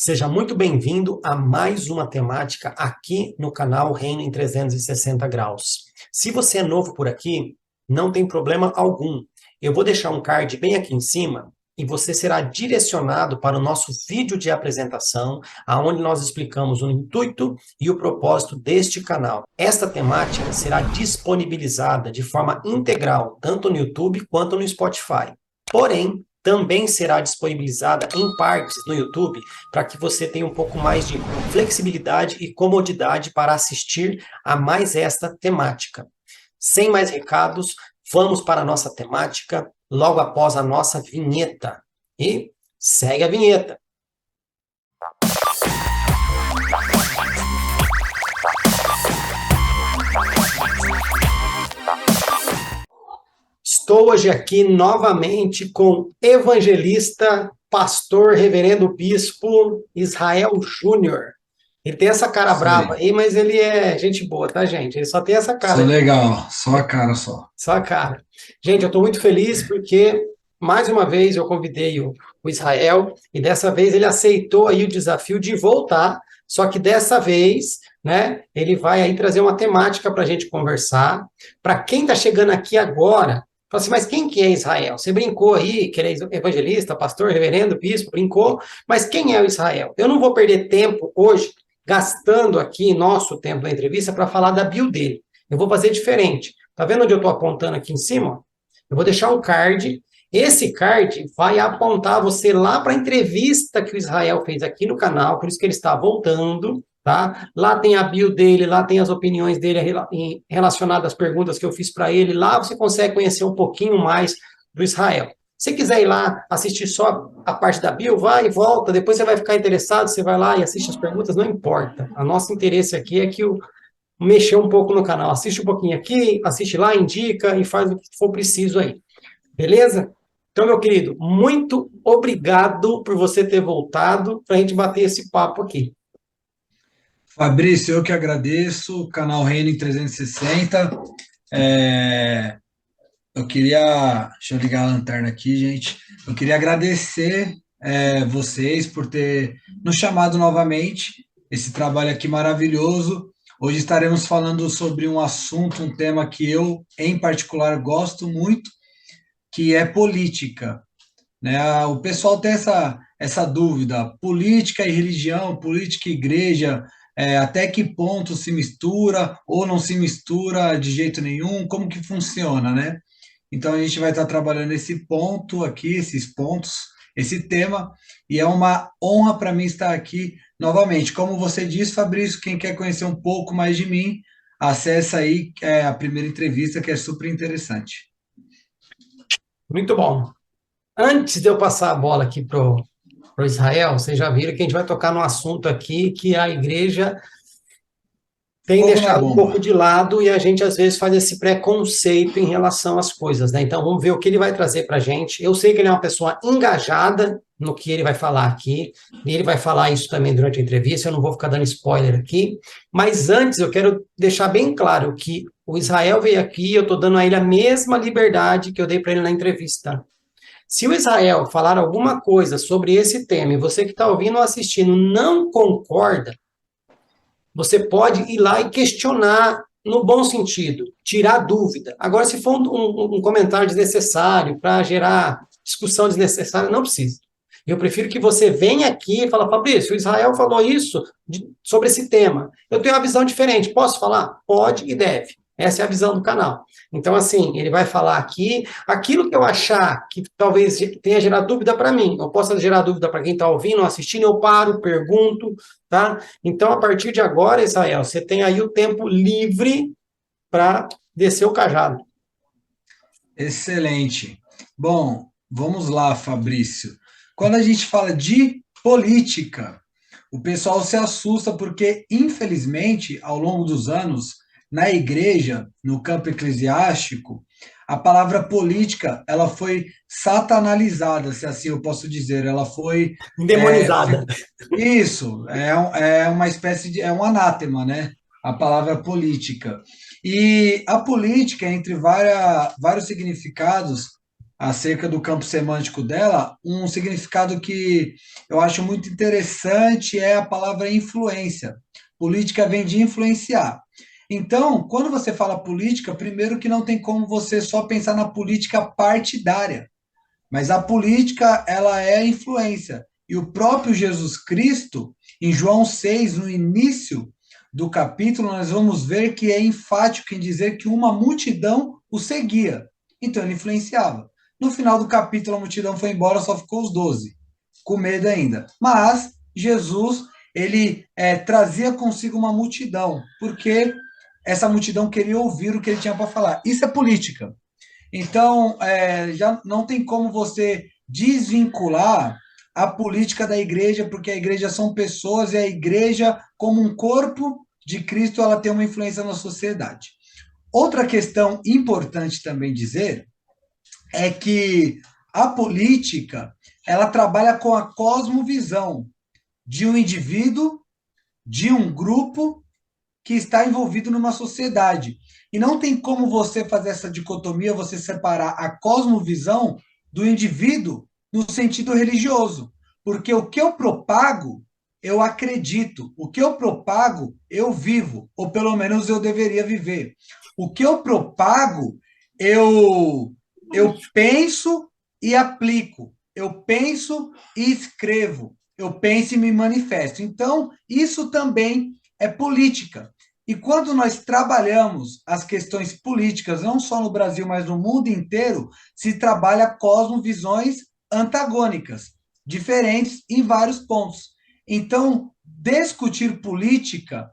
Seja muito bem-vindo a mais uma temática aqui no canal Reino em 360 Graus. Se você é novo por aqui, não tem problema algum. Eu vou deixar um card bem aqui em cima e você será direcionado para o nosso vídeo de apresentação, onde nós explicamos o intuito e o propósito deste canal. Esta temática será disponibilizada de forma integral, tanto no YouTube quanto no Spotify. Porém, também será disponibilizada em partes no YouTube para que você tenha um pouco mais de flexibilidade e comodidade para assistir a mais esta temática. Sem mais recados, vamos para a nossa temática logo após a nossa vinheta. E segue a vinheta. Estou hoje aqui novamente com evangelista, pastor, reverendo bispo Israel Júnior. Ele tem essa cara Isso brava aí. aí, mas ele é gente boa, tá, gente? Ele só tem essa Sou cara, legal, só a cara só. só a cara. Gente, eu estou muito feliz porque, mais uma vez, eu convidei o Israel e dessa vez ele aceitou aí o desafio de voltar, só que dessa vez, né, ele vai aí trazer uma temática para a gente conversar. Para quem está chegando aqui agora, fala assim, mas quem que é Israel? Você brincou aí, que ele é evangelista, pastor, reverendo, bispo, brincou, mas quem é o Israel? Eu não vou perder tempo hoje gastando aqui nosso tempo da entrevista para falar da bio dele. Eu vou fazer diferente. Tá vendo onde eu estou apontando aqui em cima? Eu vou deixar um card. Esse card vai apontar você lá para a entrevista que o Israel fez aqui no canal, por isso que ele está voltando, tá? Lá tem a bio dele, lá tem as opiniões dele relacionadas às perguntas que eu fiz para ele. Lá você consegue conhecer um pouquinho mais do Israel. Se quiser ir lá assistir só a parte da bio, vai e volta. Depois você vai ficar interessado, você vai lá e assiste as perguntas, não importa. O nosso interesse aqui é que mexer um pouco no canal. Assiste um pouquinho aqui, assiste lá, indica e faz o que for preciso aí. Beleza? Então, meu querido, muito obrigado por você ter voltado para a gente bater esse papo aqui. Fabrício, eu que agradeço, canal Reino em 360. É, deixa eu ligar a lanterna aqui, gente. Eu queria agradecer vocês por ter nos chamado novamente, esse trabalho aqui maravilhoso. Hoje estaremos falando sobre um assunto, um tema que eu, em particular, gosto muito, que é política. Né? O pessoal tem essa dúvida, política e religião, política e igreja, até que ponto se mistura ou não se mistura de jeito nenhum, como que funciona, né? Então a gente vai estar trabalhando esse ponto aqui, esses pontos, esse tema, e é uma honra para mim estar aqui novamente. Como você disse, Fabrício, quem quer conhecer um pouco mais de mim, acessa aí a primeira entrevista, que é super interessante. Muito bom. Antes de eu passar a bola aqui para o Israel, vocês já viram que a gente vai tocar num assunto aqui que a igreja tem Fogo na deixado um pouco bomba. de lado e a gente às vezes faz esse preconceito em relação às coisas, né? Então vamos ver o que ele vai trazer para a gente. Eu sei que ele é uma pessoa engajada no que ele vai falar aqui, e ele vai falar isso também durante a entrevista. Eu não vou ficar dando spoiler aqui, mas antes eu quero deixar bem claro que o Israel veio aqui e eu estou dando a ele a mesma liberdade que eu dei para ele na entrevista. Se o Israel falar alguma coisa sobre esse tema e você que está ouvindo ou assistindo não concorda, você pode ir lá e questionar no bom sentido, tirar dúvida. Agora, se for um comentário desnecessário para gerar discussão desnecessária, não precisa. Eu prefiro que você venha aqui e fale, Fabrício, o Israel falou isso sobre esse tema. Eu tenho uma visão diferente. Posso falar? Pode e deve. Essa é a visão do canal. Então, assim, ele vai falar aqui aquilo que eu achar que talvez tenha gerado dúvida para mim. Eu posso gerar dúvida para quem está ouvindo ou assistindo, eu paro, pergunto, tá? Então, a partir de agora, Israel, você tem aí o tempo livre para descer o cajado. Excelente. Bom, vamos lá, Fabrício. Quando a gente fala de política, o pessoal se assusta porque, infelizmente, ao longo dos anos, na igreja, no campo eclesiástico, a palavra política ela foi satanalizada, se assim eu posso dizer. Ela foi é, Demonizada. isso, é uma espécie de, é um anátema, né? A palavra política. E a política, entre vários significados, acerca do campo semântico dela, um significado que eu acho muito interessante é a palavra influência. Política vem de influenciar. Então, quando você fala política, primeiro que não tem como você só pensar na política partidária, mas a política, ela é influência. E o próprio Jesus Cristo, em João 6, no início do capítulo, nós vamos ver que é enfático em dizer que uma multidão o seguia. Então, ele influenciava. No final do capítulo, a multidão foi embora, só ficou os 12, com medo ainda. Mas Jesus, ele trazia consigo uma multidão, porque essa multidão queria ouvir o que ele tinha para falar. Isso é política. Então, já não tem como você desvincular a política da igreja, porque a igreja são pessoas e a igreja, como um corpo de Cristo, ela tem uma influência na sociedade. Outra questão importante também dizer é que a política, ela trabalha com a cosmovisão de um indivíduo, de um grupo que está envolvido numa sociedade. E não tem como você fazer essa dicotomia, você separar a cosmovisão do indivíduo no sentido religioso. Porque o que eu propago, eu acredito. O que eu propago, eu vivo. Ou pelo menos eu deveria viver. O que eu propago, eu penso e aplico. Eu penso e escrevo. Eu penso e me manifesto. Então, isso também é política. E quando nós trabalhamos as questões políticas, não só no Brasil, mas no mundo inteiro, se trabalha cosmovisões antagônicas, diferentes em vários pontos. Então, discutir política,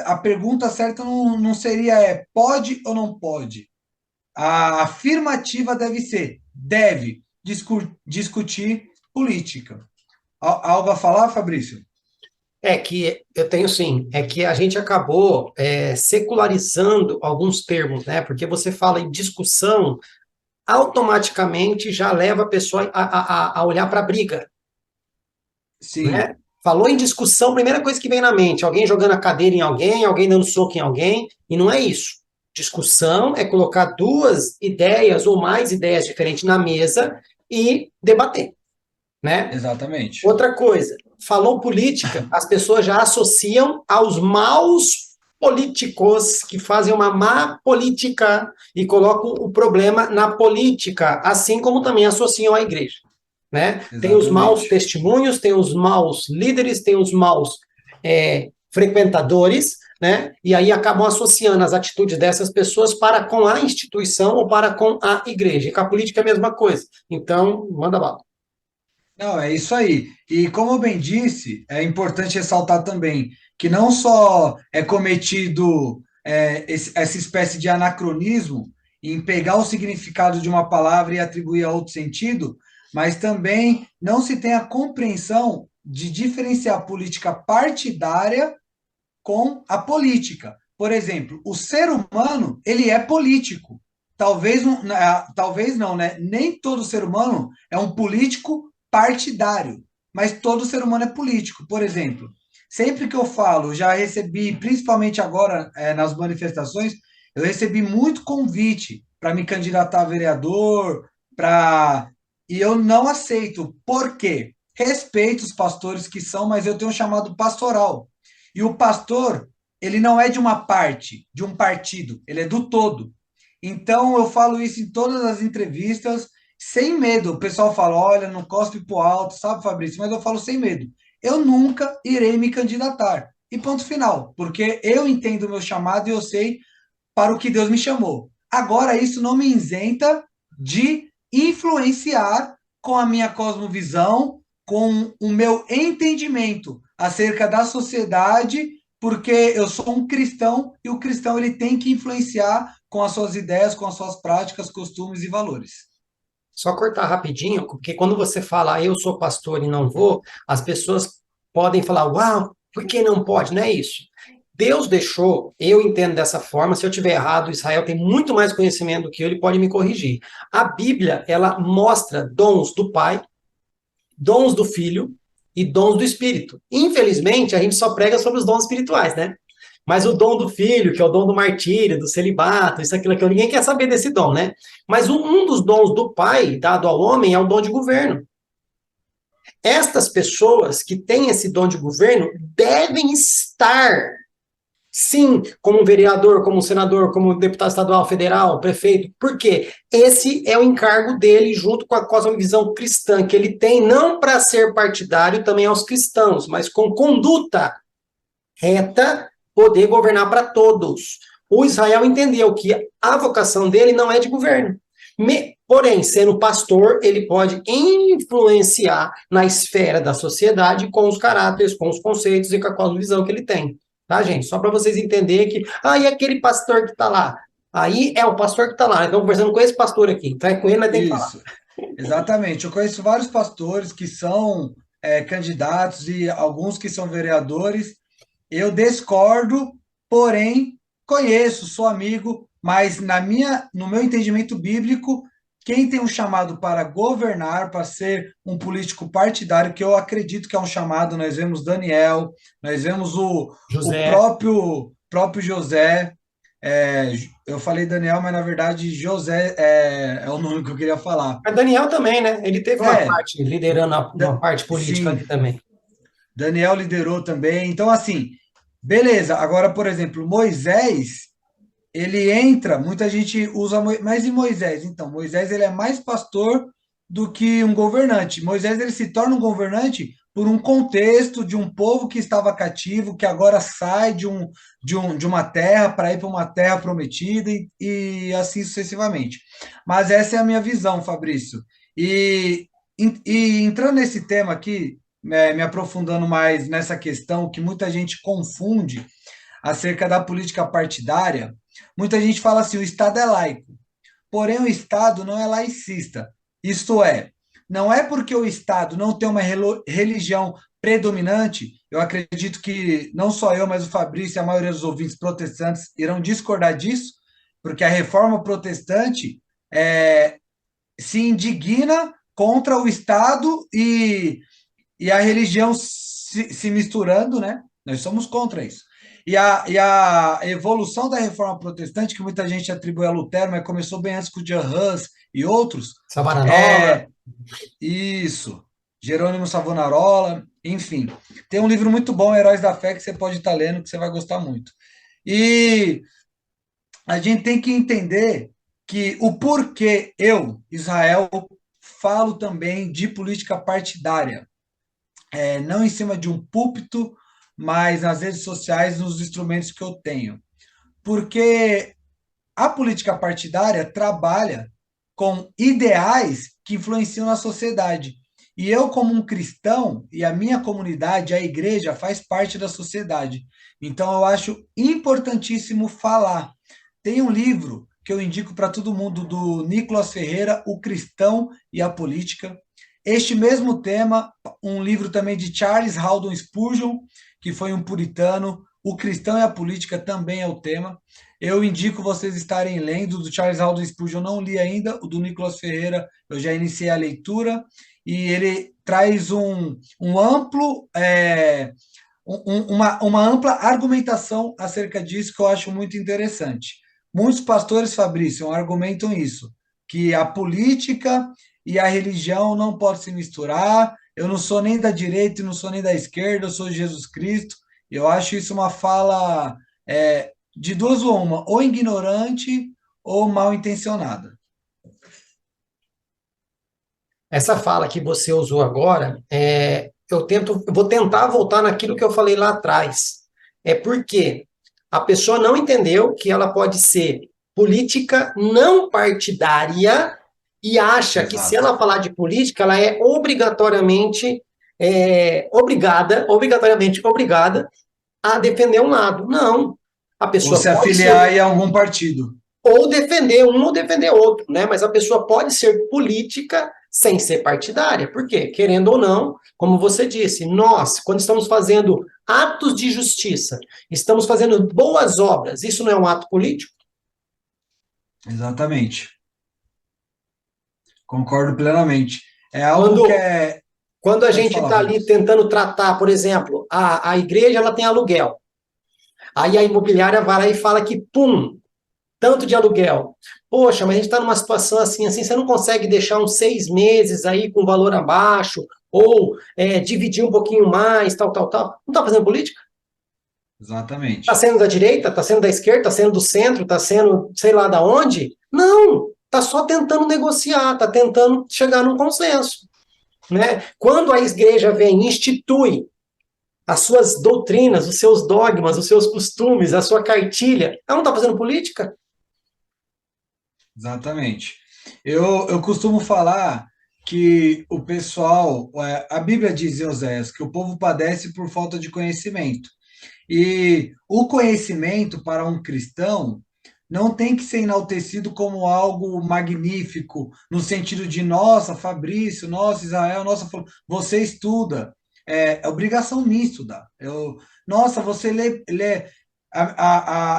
a pergunta certa não seria pode ou não pode? A afirmativa deve ser, deve discutir política. Algo a falar, Fabrício? É que eu tenho sim, é que a gente acabou secularizando alguns termos, né? Porque você fala em discussão, automaticamente já leva a pessoa a olhar para a briga, Sim, né? Falou em discussão, primeira coisa que vem na mente, alguém jogando a cadeira em alguém, alguém dando soco em alguém, e não é isso. Discussão é colocar duas ideias ou mais ideias diferentes na mesa e debater, né? exatamente. Outra coisa, falou política, as pessoas já associam aos maus políticos que fazem uma má política e colocam o problema na política, assim como também associam à igreja, né? Tem os maus Exatamente. testemunhos, tem os maus líderes, tem os maus frequentadores, né? E aí acabam associando as atitudes dessas pessoas para com a instituição ou para com a igreja. E com a política é a mesma coisa. Então, manda bala. Não, é isso aí. E como eu bem disse, é importante ressaltar também que não só é cometido essa espécie de anacronismo em pegar o significado de uma palavra e atribuir a outro sentido, mas também não se tem a compreensão de diferenciar a política partidária com a política. Por exemplo, o ser humano, ele é político. Talvez não, né? Nem todo ser humano é um político partidário, mas todo ser humano é político. Por exemplo, sempre que eu falo, já recebi, principalmente agora nas manifestações, eu recebi muito convite para me candidatar a vereador, para e eu não aceito. Por quê? Respeito os pastores que são, mas eu tenho um chamado pastoral. E o pastor, ele não é de uma parte, de um partido, ele é do todo. Então eu falo isso em todas as entrevistas, sem medo. O pessoal fala, olha, não cospe pro alto, sabe, Fabrício? Mas eu falo sem medo. Eu nunca irei me candidatar. E ponto final, porque eu entendo o meu chamado e eu sei para o que Deus me chamou. Agora, isso não me isenta de influenciar com a minha cosmovisão, com o meu entendimento acerca da sociedade, porque eu sou um cristão e o cristão ele tem que influenciar com as suas ideias, com as suas práticas, costumes e valores. Só cortar rapidinho, porque quando você fala eu sou pastor e não vou, as pessoas podem falar, uau, por que não pode? Não é isso. Deus deixou, eu entendo dessa forma, se eu tiver errado, Israel tem muito mais conhecimento do que eu, ele pode me corrigir. A Bíblia, ela mostra dons do Pai, dons do Filho e dons do Espírito. Infelizmente, a gente só prega sobre os dons espirituais, né? Mas o dom do filho, que é o dom do martírio, do celibato, isso, aquilo, ninguém quer saber desse dom, né? Mas um dos dons do pai, dado ao homem, é o dom de governo. Estas pessoas que têm esse dom de governo devem estar, sim, como um vereador, como um senador, como um deputado estadual, federal, prefeito. Por quê? Esse é o encargo dele, junto com a cosmovisão cristã, que ele tem, não para ser partidário também aos cristãos, mas com conduta reta, poder governar para todos. O Israel entendeu que a vocação dele não é de governo. Porém, sendo pastor, ele pode influenciar na esfera da sociedade com os caráteres, com os conceitos e com a cosmovisão que ele tem. Tá, gente? Só para vocês entenderem que, e aquele pastor que está lá? Aí é o pastor que está lá. Estamos conversando com esse pastor aqui. Então é com ele que nós temos que falar. Isso, exatamente. Eu conheço vários pastores que são candidatos e alguns que são vereadores. Eu discordo, porém conheço, sou amigo, mas no meu entendimento bíblico, quem tem um chamado para governar, para ser um político partidário, que eu acredito que é um chamado, nós vemos Daniel, nós vemos o José. próprio José, eu falei Daniel, mas na verdade José é o nome que eu queria falar. Mas Daniel também, né? Ele teve uma É, parte liderando uma parte política sim, ali também. Daniel liderou também. Então, assim, beleza. Agora, por exemplo, Moisés, ele entra, muita gente usa, mas e Moisés? Então, Moisés ele é mais pastor do que um governante. Moisés ele se torna um governante por um contexto de um povo que estava cativo, que agora sai de uma terra para ir para uma terra prometida e assim sucessivamente. Mas essa é a minha visão, Fabrício. E entrando nesse tema aqui, me aprofundando mais nessa questão que muita gente confunde acerca da política partidária, muita gente fala assim: o Estado é laico, porém o Estado não é laicista. Isto é, não é porque o Estado não tem uma religião predominante, eu acredito que não só eu, mas o Fabrício e a maioria dos ouvintes protestantes irão discordar disso, porque a reforma protestante se indigna contra o Estado e a religião se misturando, né? Nós somos contra isso. E a evolução da reforma protestante, que muita gente atribui a Lutero, mas começou bem antes com o John Hus e outros, Savaranova. é isso, Jerônimo Savonarola, enfim. Tem um livro muito bom, Heróis da Fé, que você pode estar lendo, que você vai gostar muito. E a gente tem que entender que o porquê eu, Israel, falo também de política partidária, não em cima de um púlpito, mas nas redes sociais, nos instrumentos que eu tenho. Porque a política partidária trabalha com ideais que influenciam na sociedade. E eu, como um cristão, e a minha comunidade, a igreja, faz parte da sociedade. Então, eu acho importantíssimo falar. Tem um livro que eu indico para todo mundo, do Nicolas Ferreira, O Cristão e a Política. Este mesmo tema, um livro também de Charles Haddon Spurgeon, que foi um puritano. O Cristão e a Política também é o tema. Eu indico vocês estarem lendo. Do Charles Haddon Spurgeon eu não li ainda, o do Nicolas Ferreira eu já iniciei a leitura, e ele traz um amplo, uma ampla argumentação acerca disso que eu acho muito interessante. Muitos pastores, Fabrício, argumentam isso, que a política e a religião não podem se misturar. Eu não sou nem da direita e não sou nem da esquerda, eu sou de Jesus Cristo. Eu acho isso uma fala de duas ou uma, ou ignorante ou mal intencionada. Essa fala que você usou agora, eu vou tentar voltar naquilo que eu falei lá atrás. É porque a pessoa não entendeu que ela pode ser política não partidária e acha que se Exato. ela falar de política, ela é obrigatoriamente obrigada a defender um lado. Não. A Ou pessoa se pode ser afiliar em algum partido. ou defender um ou defender outro, né? Mas a pessoa pode ser política sem ser partidária. Por quê? Querendo ou não, como você disse, nós, quando estamos fazendo atos de justiça, estamos fazendo boas obras, isso não é um ato político? Exatamente. Concordo plenamente. É algo que Quando, é. quando a Pode gente falar, está ali Fabrício. tentando tratar, por exemplo, a igreja ela tem aluguel. Aí a imobiliária vai lá e fala que, pum, tanto de aluguel. Poxa, mas a gente está numa situação assim, assim, você não consegue deixar uns 6 meses aí com valor abaixo, ou dividir um pouquinho mais, tal, tal, tal. Não está fazendo política? Está Exatamente. sendo da direita, está sendo da esquerda, está sendo do centro, está sendo sei lá da onde? Não, está só tentando negociar, está tentando chegar num consenso. Né? Quando a igreja vem e institui as suas doutrinas, os seus dogmas, os seus costumes, a sua cartilha, ela não está fazendo política? Exatamente. Eu costumo falar que o pessoal, a Bíblia diz em Oséias que o povo padece por falta de conhecimento. E o conhecimento para um cristão não tem que ser enaltecido como algo magnífico, no sentido de, nossa, Fabrício, nossa, Israel, nossa, você estuda. É obrigação minha estudar. Nossa, você lê.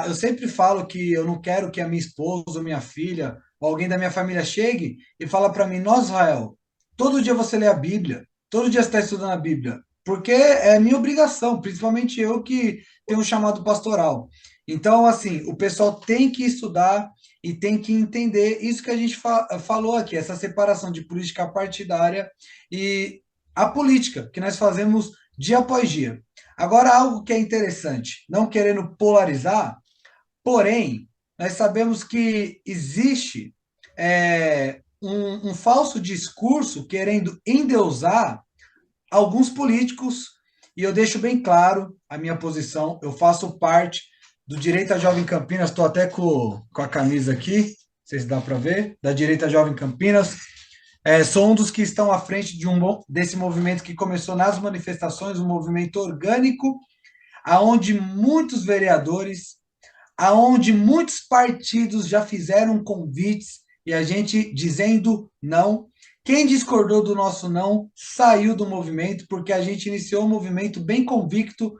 Eu sempre falo que eu não quero que a minha esposa, ou minha filha, ou alguém da minha família chegue e fala para mim, nossa, Israel, todo dia você lê a Bíblia, todo dia você está estudando a Bíblia, porque é minha obrigação, principalmente eu que tenho um chamado pastoral. Então, assim, o pessoal tem que estudar e tem que entender isso que a gente falou aqui, essa separação de política partidária e a política que nós fazemos dia após dia. Agora, algo que é interessante, não querendo polarizar, porém, nós sabemos que existe um falso discurso querendo endeusar alguns políticos, e eu deixo bem claro a minha posição. Eu faço parte do Direita Jovem Campinas, estou até com a camisa aqui, não sei se dá para ver, da Direita Jovem Campinas. Sou um dos que estão à frente desse movimento que começou nas manifestações, um movimento orgânico, aonde muitos vereadores, aonde muitos partidos já fizeram convites e a gente dizendo não. Quem discordou do nosso não saiu do movimento, porque a gente iniciou um movimento bem convicto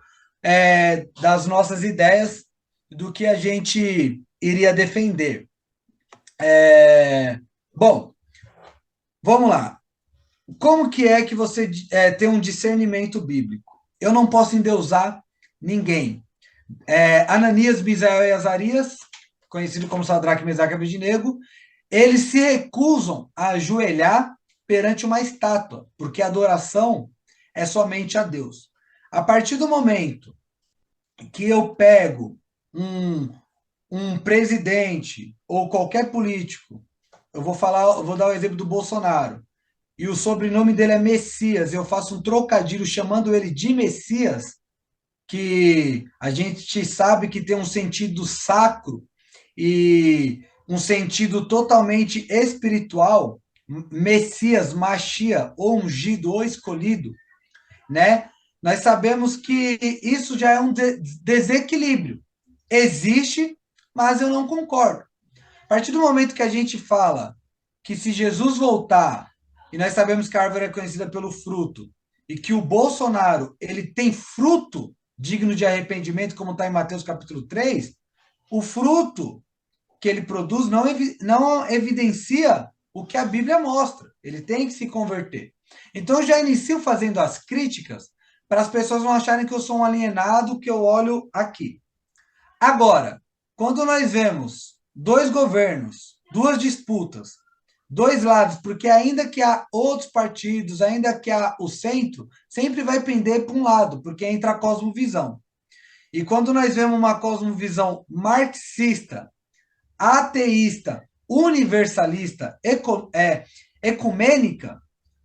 das nossas ideias, do que a gente iria defender. Bom, vamos lá. Como que é que você tem um discernimento bíblico? Eu não posso endeusar ninguém. Ananias, Misael e Azarias, conhecido como Sadraque, Mesaque e Abednego, eles se recusam a ajoelhar perante uma estátua, porque a adoração é somente a Deus. A partir do momento que eu pego um presidente ou qualquer político, eu vou dar o exemplo do Bolsonaro, e o sobrenome dele é Messias, eu faço um trocadilho chamando ele de Messias, que a gente sabe que tem um sentido sacro e um sentido totalmente espiritual, Messias, Machia, ou ungido, ou escolhido, né? Nós sabemos que isso já é um desequilíbrio. Existe, mas eu não concordo. A partir do momento que a gente fala que se Jesus voltar, e nós sabemos que a árvore é conhecida pelo fruto, e que o Bolsonaro ele tem fruto digno de arrependimento, como está em Mateus capítulo 3, o fruto que ele produz não evidencia o que a Bíblia mostra. Ele tem que se converter. Então eu já inicio fazendo as críticas para as pessoas não acharem que eu sou um alienado, que eu olho aqui. Agora, quando nós vemos dois governos, duas disputas, dois lados, porque ainda que há outros partidos, ainda que há o centro, sempre vai pender para um lado, porque entra a cosmovisão. E quando nós vemos uma cosmovisão marxista, ateísta, universalista, ecumênica,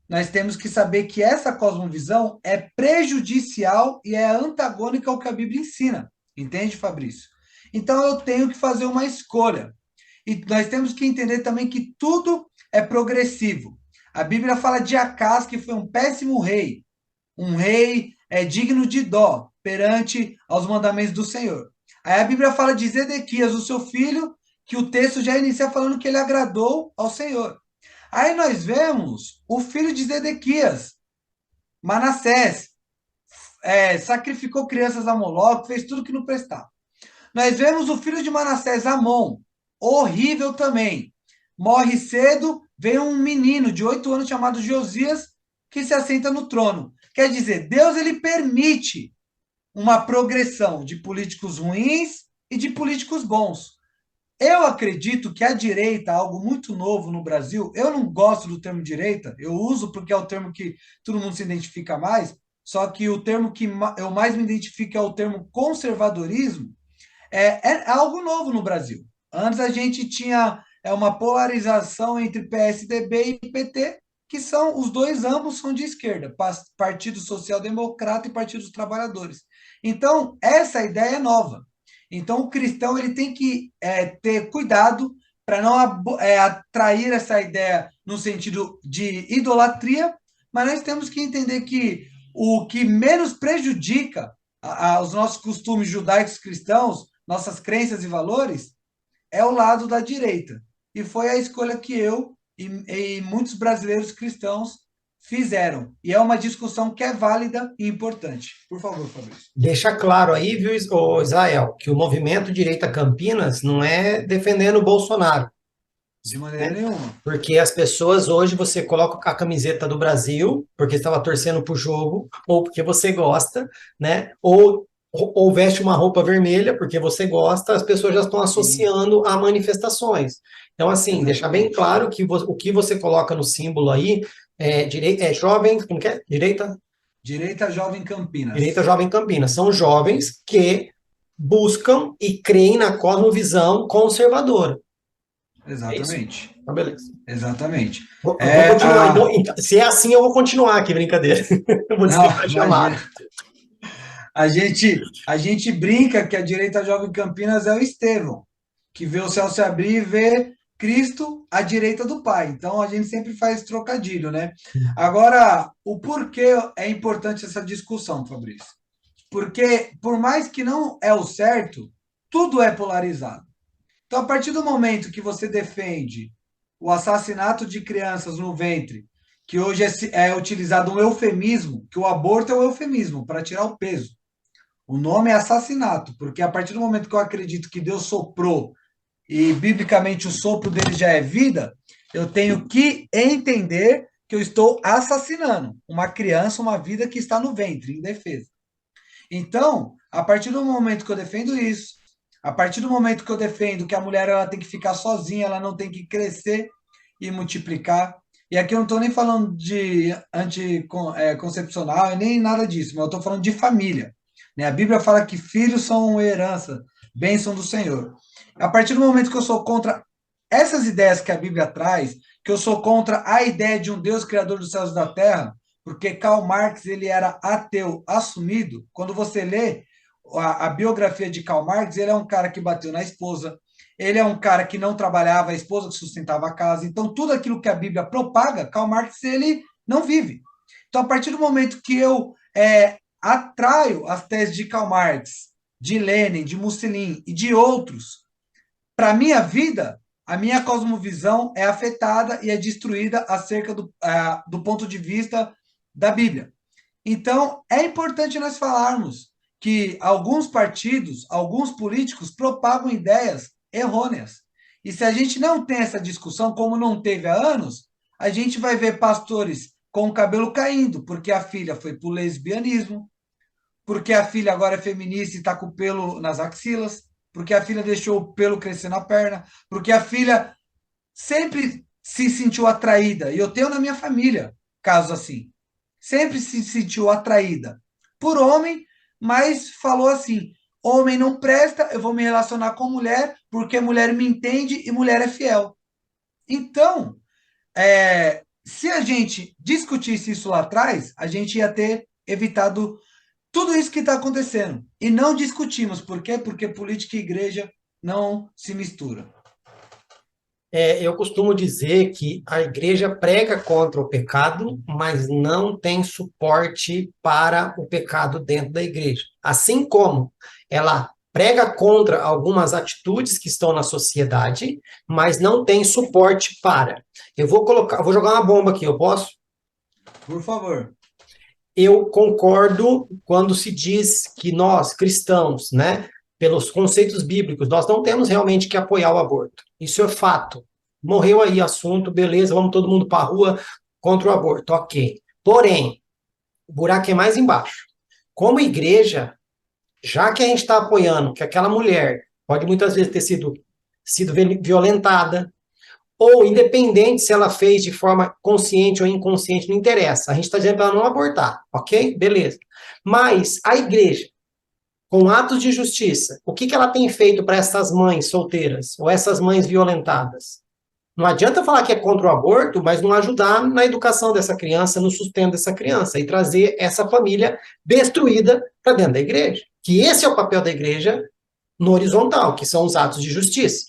nós temos que saber que essa cosmovisão é prejudicial e é antagônica ao que a Bíblia ensina. Entende, Fabrício? Então eu tenho que fazer uma escolha. E nós temos que entender também que tudo é progressivo. A Bíblia fala de Acás, que foi um péssimo rei. Um rei digno de dó perante aos mandamentos do Senhor. Aí a Bíblia fala de Zedequias, o seu filho, que o texto já inicia falando que ele agradou ao Senhor. Aí nós vemos o filho de Zedequias, Manassés, sacrificou crianças a Moloque, fez tudo que não prestava. Nós vemos o filho de Manassés, Amon, horrível também. Morre cedo, vem um menino de 8 anos chamado Josias, que se assenta no trono. Quer dizer, Deus ele permite uma progressão de políticos ruins e de políticos bons. Eu acredito que a direita, algo muito novo no Brasil, eu não gosto do termo direita, eu uso porque é o termo que todo mundo se identifica mais, só que o termo que eu mais me identifico é o termo conservadorismo, é algo novo no Brasil. Antes a gente tinha uma polarização entre PSDB e PT, que são os dois, ambos são de esquerda, Partido Social Democrata e Partido dos Trabalhadores. Então, essa ideia é nova. Então, o cristão ele tem que ter cuidado para não atrair essa ideia no sentido de idolatria, mas nós temos que entender que o que menos prejudica os nossos costumes judaicos cristãos, nossas crenças e valores, é o lado da direita. E foi a escolha que eu e muitos brasileiros cristãos fizeram. E é uma discussão que é válida e importante. Por favor, Fabrício. Deixa claro aí, viu, Israel, que o movimento Direita Campinas não é defendendo o Bolsonaro, De maneira né? nenhuma. Porque as pessoas hoje você coloca a camiseta do Brasil, porque estava torcendo para o jogo, ou porque você gosta, né? Ou veste uma roupa vermelha porque você gosta, as pessoas já estão Sim, associando a manifestações. Então, assim, deixar bem exatamente. claro que o que você coloca no símbolo aí é jovem, como que é? Direita Jovem Direita Campinas. Jovem Campinas. São jovens que buscam e creem na cosmovisão conservadora. É isso. Exatamente. Então, beleza. Exatamente. Vou É, continuar. Então, se é assim, eu vou continuar aqui, brincadeira. Eu vou não, desligar a imagina. chamada. A gente brinca que a direita Jovem Campinas é o Estevão, que vê o céu se abrir e vê Cristo à direita do Pai. Então a gente sempre faz trocadilho, né? Agora, o porquê é importante essa discussão, Fabrício? Porque, por mais que não é o certo, tudo é polarizado. Então, a partir do momento que você defende o assassinato de crianças no ventre, que hoje é utilizado um eufemismo, que o aborto é um eufemismo para tirar o peso. O nome é assassinato, porque a partir do momento que eu acredito que Deus soprou e biblicamente o sopro dele já é vida, eu tenho que entender que eu estou assassinando uma criança, uma vida que está no ventre, indefesa. Então, a partir do momento que eu defendo isso, a partir do momento que eu defendo que a mulher ela tem que ficar sozinha, ela não tem que crescer e multiplicar. E aqui eu não estou nem falando de anticoncepcional, nem nada disso, mas eu estou falando de família. Né? A Bíblia fala que filhos são herança, bênção do Senhor. A partir do momento que eu sou contra essas ideias que a Bíblia traz, que eu sou contra a ideia de um Deus criador dos céus e da terra, porque Karl Marx ele era ateu assumido. Quando você lê a biografia de Karl Marx, ele é um cara que bateu na esposa, ele é um cara que não trabalhava, a esposa que sustentava a casa. Então, tudo aquilo que a Bíblia propaga, Karl Marx ele não vive. Então, a partir do momento que eu atraio as teses de Karl Marx, de Lenin, de Mussolini e de outros para a minha vida, a minha cosmovisão é afetada e é destruída acerca do ponto de vista da Bíblia. Então, é importante nós falarmos que alguns partidos, alguns políticos propagam ideias errôneas. E se a gente não tem essa discussão, como não teve há anos, a gente vai ver pastores com o cabelo caindo, porque a filha foi para o lesbianismo, porque a filha agora é feminista e está com o pelo nas axilas, porque a filha deixou o pelo crescer na perna, porque a filha sempre se sentiu atraída, e eu tenho na minha família casos assim, sempre se sentiu atraída por homem, mas falou assim: homem não presta, eu vou me relacionar com mulher, porque mulher me entende e mulher é fiel. Então, se a gente discutisse isso lá atrás, a gente ia ter evitado tudo isso que está acontecendo. E não discutimos. Por quê? Porque política e igreja não se misturam. Eu costumo dizer que a igreja prega contra o pecado, mas não tem suporte para o pecado dentro da igreja. Assim como ela prega contra algumas atitudes que estão na sociedade, mas não tem suporte para. Vou jogar uma bomba aqui, eu posso? Por favor. Eu concordo quando se diz que nós, cristãos, né, pelos conceitos bíblicos, nós não temos realmente que apoiar o aborto. Isso é fato. Morreu aí assunto, beleza, vamos todo mundo para a rua contra o aborto, ok. Porém, o buraco é mais embaixo. Como igreja, já que a gente está apoiando que aquela mulher pode muitas vezes ter sido violentada, ou independente se ela fez de forma consciente ou inconsciente, não interessa. A gente está dizendo para ela não abortar, ok? Beleza. Mas a igreja, com atos de justiça, o que, que ela tem feito para essas mães solteiras ou essas mães violentadas? Não adianta falar que é contra o aborto, mas não ajudar na educação dessa criança, no sustento dessa criança e trazer essa família destruída para dentro da igreja. Que esse é o papel da igreja no horizontal, que são os atos de justiça.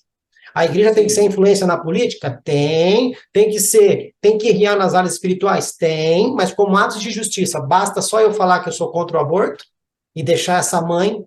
A igreja tem que ser Sim. influência na política? Tem que ser, tem que guiar nas áreas espirituais? Tem, mas como atos de justiça, basta só eu falar que eu sou contra o aborto e deixar essa mãe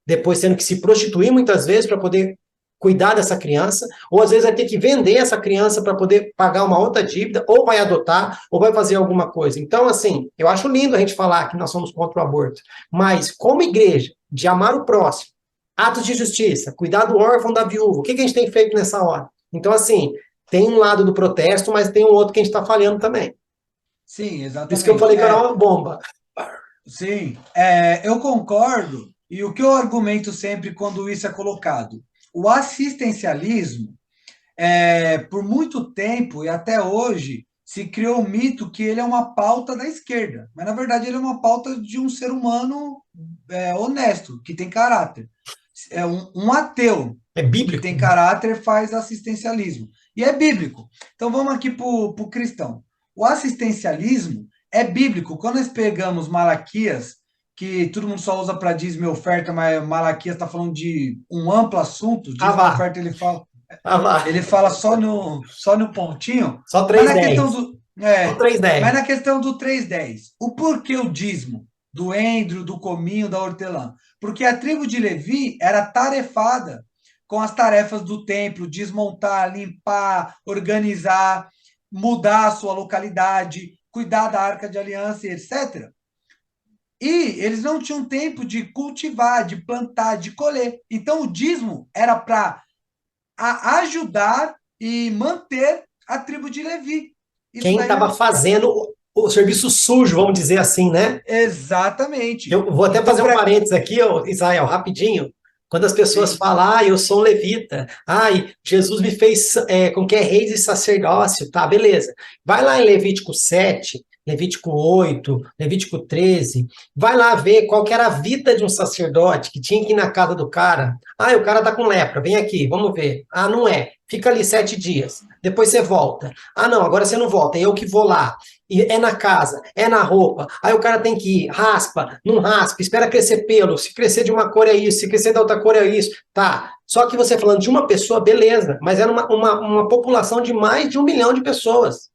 depois tendo que se prostituir muitas vezes para poder cuidar dessa criança, ou às vezes vai ter que vender essa criança para poder pagar uma outra dívida, ou vai adotar, ou vai fazer alguma coisa. Então, assim, eu acho lindo a gente falar que nós somos contra o aborto, mas como igreja, de amar o próximo, atos de justiça, cuidar do órfão, da viúva, o que, que a gente tem feito nessa hora? Então, assim, tem um lado do protesto, mas tem um outro que a gente está falhando também. Sim, Por isso que eu exatamente. falei que era uma bomba. Sim, eu concordo, e o que eu argumento sempre quando isso é colocado? O assistencialismo, por muito tempo e até hoje, se criou o mito que ele é uma pauta da esquerda, mas na verdade ele é uma pauta de um ser humano honesto, que tem caráter. É um ateu É que bíblico. tem caráter faz assistencialismo. E é bíblico. Então vamos aqui para o cristão. O assistencialismo é bíblico. Quando nós pegamos Malaquias, que todo mundo só usa para dízimo e oferta, mas Malaquias está falando de um amplo assunto, Ah, dízimo e vá. oferta Ah, vá. ele fala só no pontinho, Só mas três na questão dez. do. Só três Mas dez. na questão do 310, o porquê o dízimo? Do endro, do cominho, da hortelã. Porque a tribo de Levi era tarefada com as tarefas do templo, desmontar, limpar, organizar, mudar a sua localidade, cuidar da arca de aliança, etc. E eles não tinham tempo de cultivar, de plantar, de colher. Então o dízimo era para ajudar e manter a tribo de Levi. Isso Quem daí estava fazendo o serviço sujo, vamos dizer assim, né? exatamente. Eu vou até Então, fazer um para. parênteses aqui, ó, Israel, rapidinho. Quando as pessoas Sim. falam, eu sou um levita, Jesus me fez com que é rei de sacerdócio, tá, beleza. Vai lá em Levítico 7, Levítico 8, Levítico 13, vai lá ver qual que era a vida de um sacerdote que tinha que ir na casa do cara. O cara tá com lepra, vem aqui, vamos ver. Não é. Fica ali 7 dias. Depois você volta. Não, agora você não volta, é eu que vou lá. E é na casa, é na roupa. Aí o cara tem que ir, raspa, não raspa, espera crescer pelo. Se crescer de uma cor é isso, se crescer da outra cor é isso. Tá. Só que você falando de uma pessoa, beleza, mas era uma população de mais de 1 milhão de pessoas.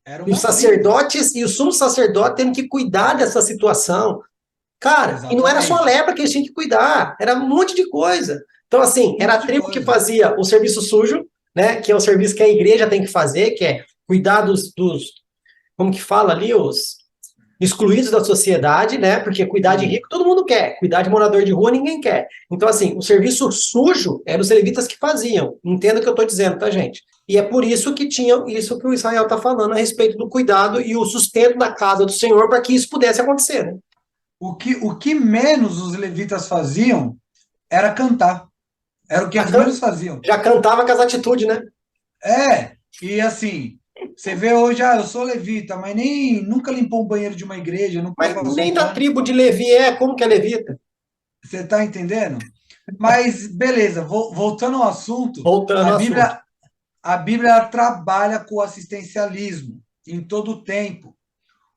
Era E os uma tribo. sacerdotes e o sumo sacerdote tendo que cuidar dessa situação. Cara, e não era só a Exatamente. lepra que eles tinham que cuidar, era um monte de coisa. Então, assim, Um era monte a de tribo que coisa. fazia o serviço sujo, né? Que é o serviço que a igreja tem que fazer, que é cuidar dos como que fala ali, os excluídos da sociedade, né? Porque cuidar de Sim. rico todo mundo quer, cuidar de morador de rua ninguém quer. Então, assim, o serviço sujo eram os levitas que faziam. Entenda o que eu estou dizendo, tá, gente? E é por isso que tinha isso que o Israel está falando a respeito do cuidado e o sustento da casa do Senhor para que isso pudesse acontecer, né? O que menos os levitas faziam era cantar. Era o que Já, eles menos faziam. já cantava com as atitudes, né? E assim, você vê hoje, eu sou levita, mas nem nunca limpou um banheiro de uma igreja, nunca Mas passou nem da pano. tribo de Levi como que é levita? Você está entendendo? Mas beleza, voltando ao assunto, Voltando a ao assunto. Bíblia A Bíblia ela trabalha com o assistencialismo em todo o tempo.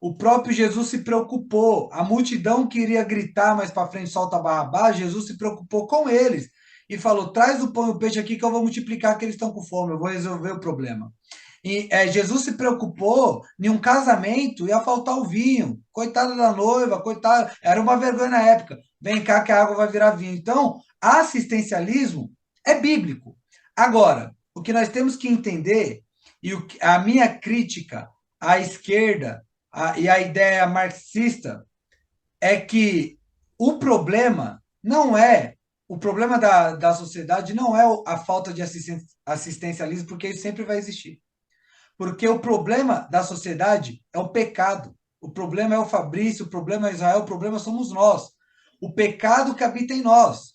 O próprio Jesus se preocupou. A multidão queria gritar mais para frente, solta Barrabás. Jesus se preocupou com eles e falou: traz o pão e o peixe aqui que eu vou multiplicar, que eles estão com fome, eu vou resolver o problema. E Jesus se preocupou em um casamento, ia faltar o vinho. Coitada da noiva, coitada, era uma vergonha na época. Vem cá que a água vai virar vinho. Então, assistencialismo é bíblico. Agora, o que nós temos que entender, e a minha crítica à esquerda e à ideia marxista, é que o problema não é. O problema da sociedade não é a falta de assistencialismo, porque isso sempre vai existir. Porque o problema da sociedade é o pecado. O problema é o Fabrício, o problema é Israel, o problema somos nós. o pecado que habita em nós.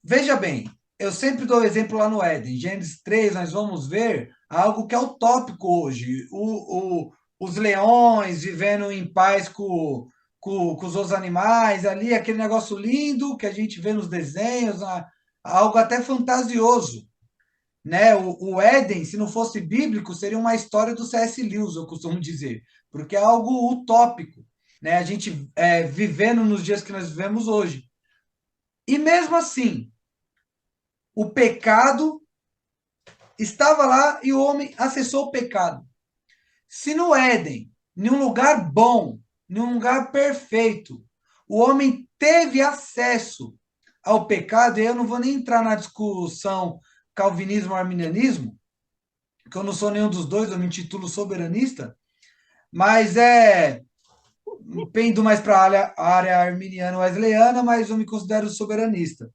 Veja bem, eu sempre dou exemplo lá no Éden. Gênesis 3, nós vamos ver algo que é utópico hoje. Os leões vivendo em paz com os outros animais, ali, aquele negócio lindo que a gente vê nos desenhos, algo até fantasioso. Né? O Éden, se não fosse bíblico, seria uma história do C.S. Lewis, eu costumo dizer, porque é algo utópico, né? A gente vivendo nos dias que nós vivemos hoje. E mesmo assim, o pecado estava lá e o homem acessou o pecado. Se no Éden, em um lugar bom, em um lugar perfeito, o homem teve acesso ao pecado, e eu não vou nem entrar na discussão calvinismo-arminianismo, que eu não sou nenhum dos dois, eu me intitulo soberanista, mas pendo mais para a área arminiana wesleyana, mas eu me considero soberanista.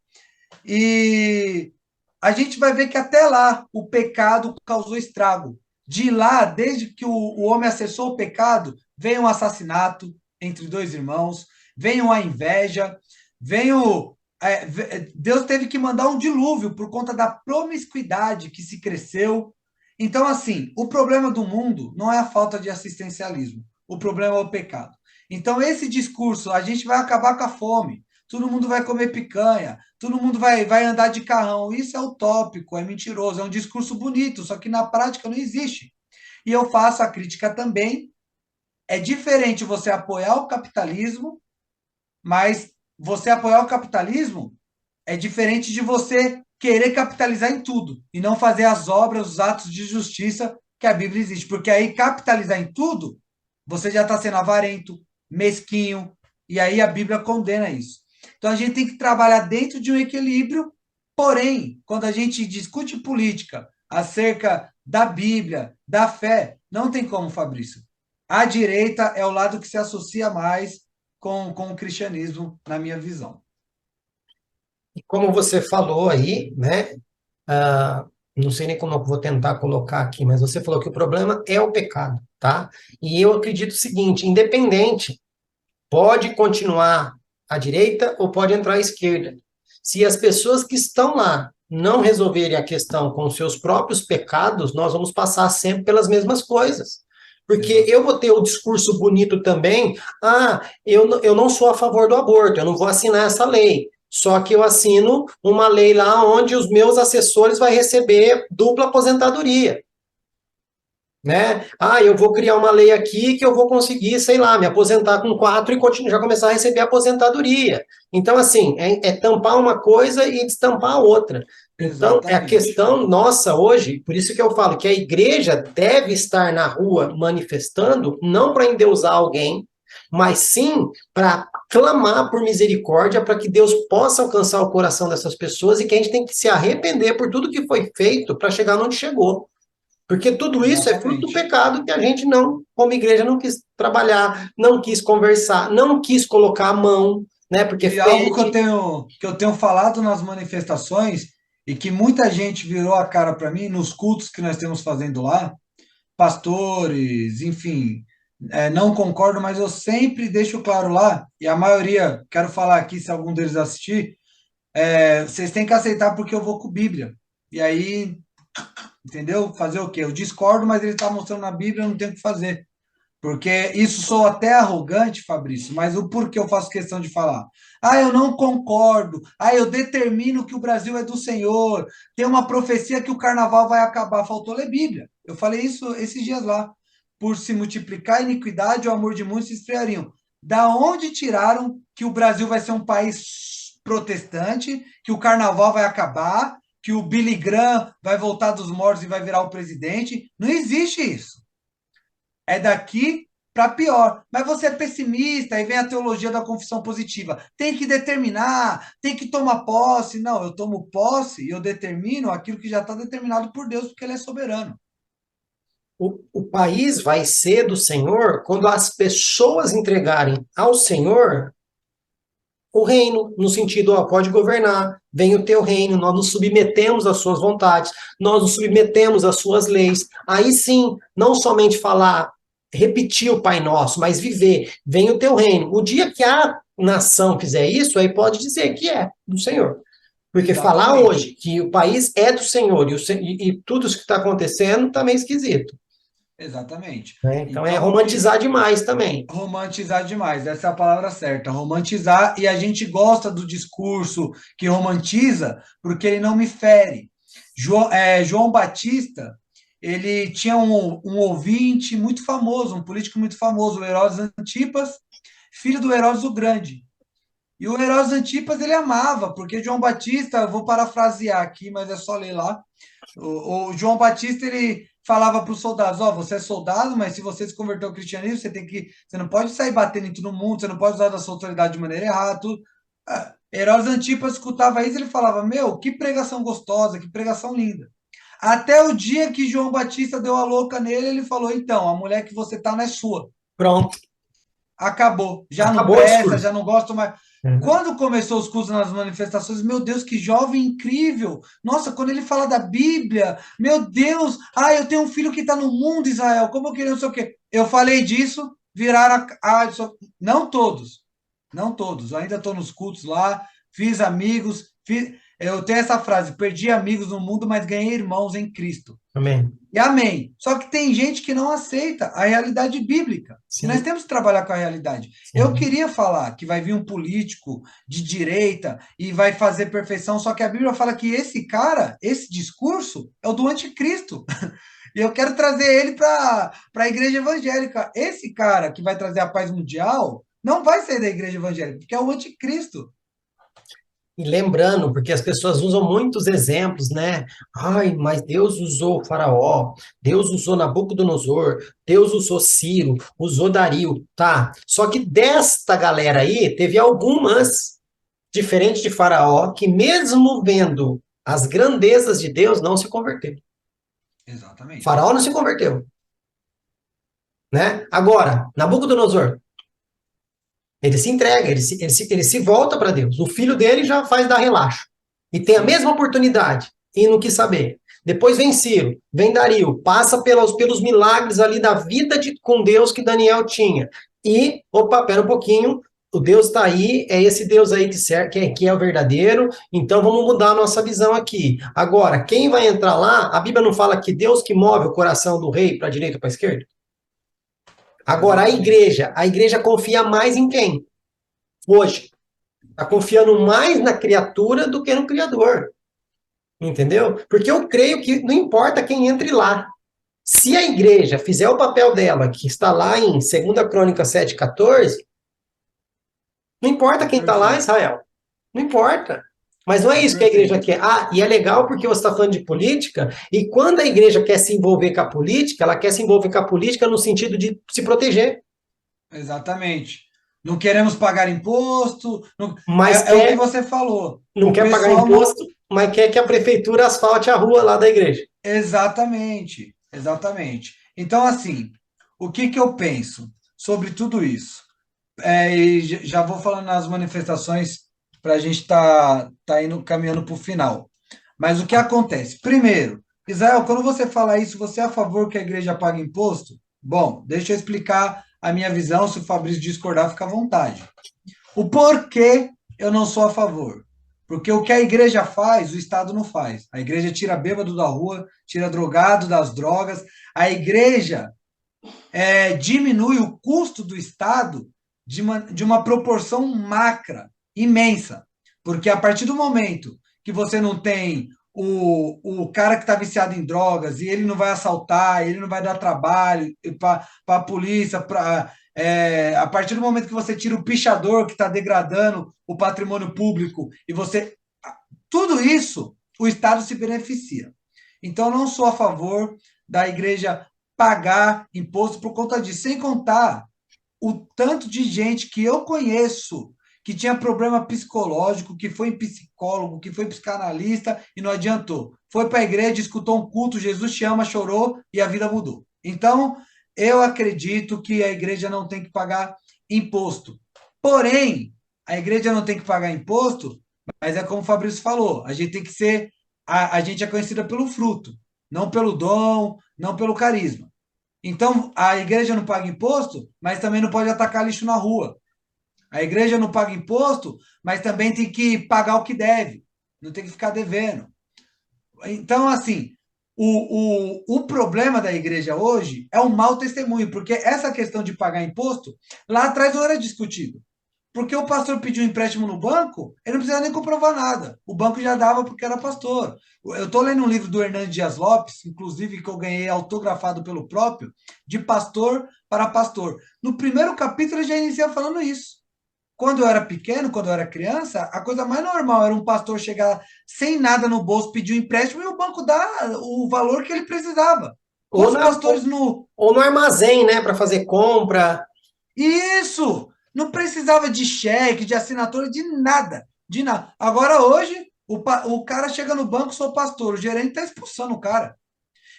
E a gente vai ver que até lá o pecado causou estrago. De lá, desde que o homem acessou o pecado, veio um assassinato entre dois irmãos, veio a inveja, veio. Deus teve que mandar um dilúvio por conta da promiscuidade que se cresceu. Então, assim, o problema do mundo não é a falta de assistencialismo, o problema é o pecado. Então, esse discurso, a gente vai acabar com a fome, todo mundo vai comer picanha, todo mundo vai andar de carrão. Isso é utópico, é mentiroso, é um discurso bonito, só que na prática não existe. E eu faço a crítica também. É diferente você apoiar o capitalismo, mas você apoiar o capitalismo é diferente de você querer capitalizar em tudo e não fazer as obras, os atos de justiça que a Bíblia existe. Porque aí capitalizar em tudo, você já está sendo avarento, mesquinho, e aí a Bíblia condena isso. Então a gente tem que trabalhar dentro de um equilíbrio, porém, quando a gente discute política acerca da Bíblia, da fé, não tem como, Fabrício. A direita é o lado que se associa mais com o cristianismo, na minha visão. E como você falou aí, né? ah, não sei nem como eu vou tentar colocar aqui, mas você falou que o problema é o pecado, tá? E eu acredito o seguinte, independente, pode continuar à direita ou pode entrar à esquerda. Se as pessoas que estão lá não resolverem a questão com os seus próprios pecados, nós vamos passar sempre pelas mesmas coisas. Porque Exato. eu vou ter o discurso bonito também, eu não sou a favor do aborto, eu não vou assinar essa lei. Só que eu assino uma lei lá onde os meus assessores vão receber dupla aposentadoria. Né? Eu vou criar uma lei aqui que eu vou conseguir, sei lá, me aposentar com 4 e continuar, já começar a receber aposentadoria. Então, assim, é tampar uma coisa e destampar a outra. Então, é a Exatamente. questão nossa hoje, por isso que eu falo que a igreja deve estar na rua manifestando, não para endeusar alguém, mas sim para clamar por misericórdia, para que Deus possa alcançar o coração dessas pessoas e que a gente tem que se arrepender por tudo que foi feito para chegar onde chegou. Porque tudo isso é fruto do Exatamente. pecado que a gente não, como igreja, não quis trabalhar, não quis conversar, não quis colocar a mão, né? Porque E algo fede. que eu tenho falado nas manifestações e que muita gente virou a cara para mim nos cultos que nós temos fazendo lá, pastores, enfim, não concordo, mas eu sempre deixo claro lá, e a maioria, quero falar aqui se algum deles assistir, vocês têm que aceitar porque eu vou com Bíblia. E aí, entendeu? Fazer o quê? Eu discordo, mas ele está mostrando na Bíblia, eu não tenho o que fazer. Porque isso sou até arrogante, Fabrício, mas o porquê eu faço questão de falar? Eu não concordo. Eu determino que o Brasil é do Senhor. Tem uma profecia que o carnaval vai acabar. Faltou ler Bíblia. Eu falei isso esses dias lá. Por se multiplicar a iniquidade, o amor de muitos se esfriariam. Da onde tiraram que o Brasil vai ser um país protestante, que o carnaval vai acabar, que o Billy Graham vai voltar dos mortos e vai virar o presidente? Não existe isso. É daqui para pior. Mas você é pessimista, aí vem a teologia da confissão positiva. Tem que determinar, tem que tomar posse. Não, eu tomo posse e eu determino aquilo que já está determinado por Deus, porque Ele é soberano. O país vai ser do Senhor quando as pessoas entregarem ao Senhor o reino, no sentido, pode governar, vem o teu reino, nós nos submetemos às suas vontades, nós nos submetemos às suas leis. Aí sim, não somente falar, repetir o Pai Nosso, mas viver, vem o teu reino. O dia que nação fizer isso, aí pode dizer que é do Senhor. Porque falar Exatamente. hoje que o país é do Senhor e tudo isso que está acontecendo está meio esquisito. Exatamente. Né? Então é Então, o que romantizar demais também. romantizar demais, essa é a palavra certa, romantizar, e a gente gosta do discurso que romantiza porque ele não me fere. João Batista, ele tinha um ouvinte muito famoso, um político muito famoso, o Herodes Antipas, filho do Herodes o Grande. E o Herodes Antipas ele amava, porque João Batista, eu vou parafrasear aqui, mas é só ler lá. O João Batista ele falava para os soldados: ó, você é soldado, mas se você se converter ao cristianismo, você não pode sair batendo em todo mundo, você não pode usar da sua autoridade de maneira errada. Tudo. Herodes Antipas escutava isso, ele falava: meu, que pregação gostosa, que pregação linda. Até o dia que João Batista deu a louca nele, ele falou: então, a mulher que você tá não é sua. Pronto, Acabou, já não acabou o presta, já discurso. não gosto mais. Uhum. Quando começou os cultos nas manifestações, meu Deus, que jovem incrível! Nossa, quando ele fala da Bíblia, meu Deus, eu tenho um filho que está no mundo, Israel, como eu queria, não sei o quê. Eu falei disso, viraram não todos, não todos. Eu ainda estou nos cultos lá, fiz amigos, eu tenho essa frase: perdi amigos no mundo, mas ganhei irmãos em Cristo. Amém. E amém. Só que tem gente que não aceita a realidade bíblica. E nós Sim, temos que trabalhar com a realidade. Eu sim. queria falar que vai vir um político de direita e vai fazer perfeição, só que a Bíblia fala que esse cara, esse discurso, é o do anticristo. E eu quero trazer ele para a igreja evangélica. Esse cara que vai trazer a paz mundial não vai ser da igreja evangélica, porque é o anticristo. E lembrando, porque as pessoas usam muitos exemplos, né? Ai, mas Deus usou Faraó, Deus usou Nabucodonosor, Deus usou Ciro, usou Dario, tá? Só que desta galera aí, teve algumas, diferente de Faraó, que mesmo vendo as grandezas de Deus, não se converteu. Exatamente. Faraó não se converteu, né? Agora, Nabucodonosor, ele se entrega, ele se volta para Deus. O filho dele já faz dar relaxo. E tem a Sim. mesma oportunidade e não quis saber. Depois vem Ciro, vem Dario, passa pelos milagres ali da vida com Deus que Daniel tinha. E, opa, pera um pouquinho, o Deus está aí, é esse Deus aí que é o verdadeiro, então vamos mudar a nossa visão aqui. Agora, quem vai entrar lá, a Bíblia não fala que Deus que move o coração do rei para a direita ou para a esquerda? Agora, Exatamente. a igreja confia mais em quem? Hoje. Está confiando mais na criatura do que no Criador. Entendeu? Porque eu creio que não importa quem entre lá. Se a igreja fizer o papel dela, que está lá em 2 Crônica 7,14, não importa Tá quem está lá, perfeito. Israel. Não importa. Mas não é Tá isso que a igreja perfeito. quer. Ah, e é legal porque você está falando de política, e quando a igreja quer se envolver com a política, ela quer se envolver com a política no sentido de se proteger. Exatamente. Não queremos pagar imposto. Mas É o que quer, você falou. não O quer pagar pessoal não. imposto, mas quer que a prefeitura asfalte a rua lá da igreja. Exatamente. Exatamente. Então, assim, o que que eu penso sobre tudo isso? E já vou falando nas manifestações para a gente tá indo caminhando para o final. Mas o que acontece? Primeiro, Israel, quando você fala isso, você é a favor que a igreja pague imposto? Bom, deixa eu explicar a minha visão. Se o Fabrício discordar, fica à vontade. O porquê eu não sou a favor? Porque o que a igreja faz, o Estado não faz. A igreja tira bêbado da rua, tira drogado das drogas. A igreja diminui o custo do Estado de uma proporção macra, imensa. Porque a partir do momento que você não tem o cara que está viciado em drogas e ele não vai assaltar, ele não vai dar trabalho para a polícia, a partir do momento que você tira o pichador que está degradando o patrimônio público e você. Tudo isso, o Estado se beneficia. Então, eu não sou a favor da igreja pagar imposto por conta disso, sem contar o tanto de gente que eu conheço que tinha problema psicológico, que foi em psicólogo, que foi psicanalista e não adiantou. Foi para a igreja, escutou um culto, Jesus te ama, chorou e a vida mudou. Então, eu acredito que a igreja não tem que pagar imposto. Porém, a igreja não tem que pagar imposto, mas é como o Fabrício falou, a gente tem que ser, a gente é conhecida pelo fruto, não pelo dom, não pelo carisma. Então, a igreja não paga imposto, mas também não pode atacar lixo na rua. A igreja não paga imposto, mas também tem que pagar o que deve, não tem que ficar devendo. Então, assim, o problema da igreja hoje é o mau testemunho, porque essa questão de pagar imposto, lá atrás não era discutido. Porque o pastor pediu um empréstimo no banco, ele não precisava nem comprovar nada. O banco já dava porque era pastor. Eu estou lendo um livro do Hernando Dias Lopes, inclusive que eu ganhei autografado pelo próprio, de pastor para pastor. No primeiro capítulo ele já inicia falando isso. Quando eu era pequeno, quando eu era criança, a coisa mais normal era um pastor chegar sem nada no bolso, pedir um empréstimo e o banco dar o valor que ele precisava. Ou, Quantos pastores no. ou no armazém, né, para fazer compra. Isso! Não precisava de cheque, de assinatura, de nada. De nada. Agora, hoje, o cara chega no banco, sou pastor, o gerente está expulsando o cara.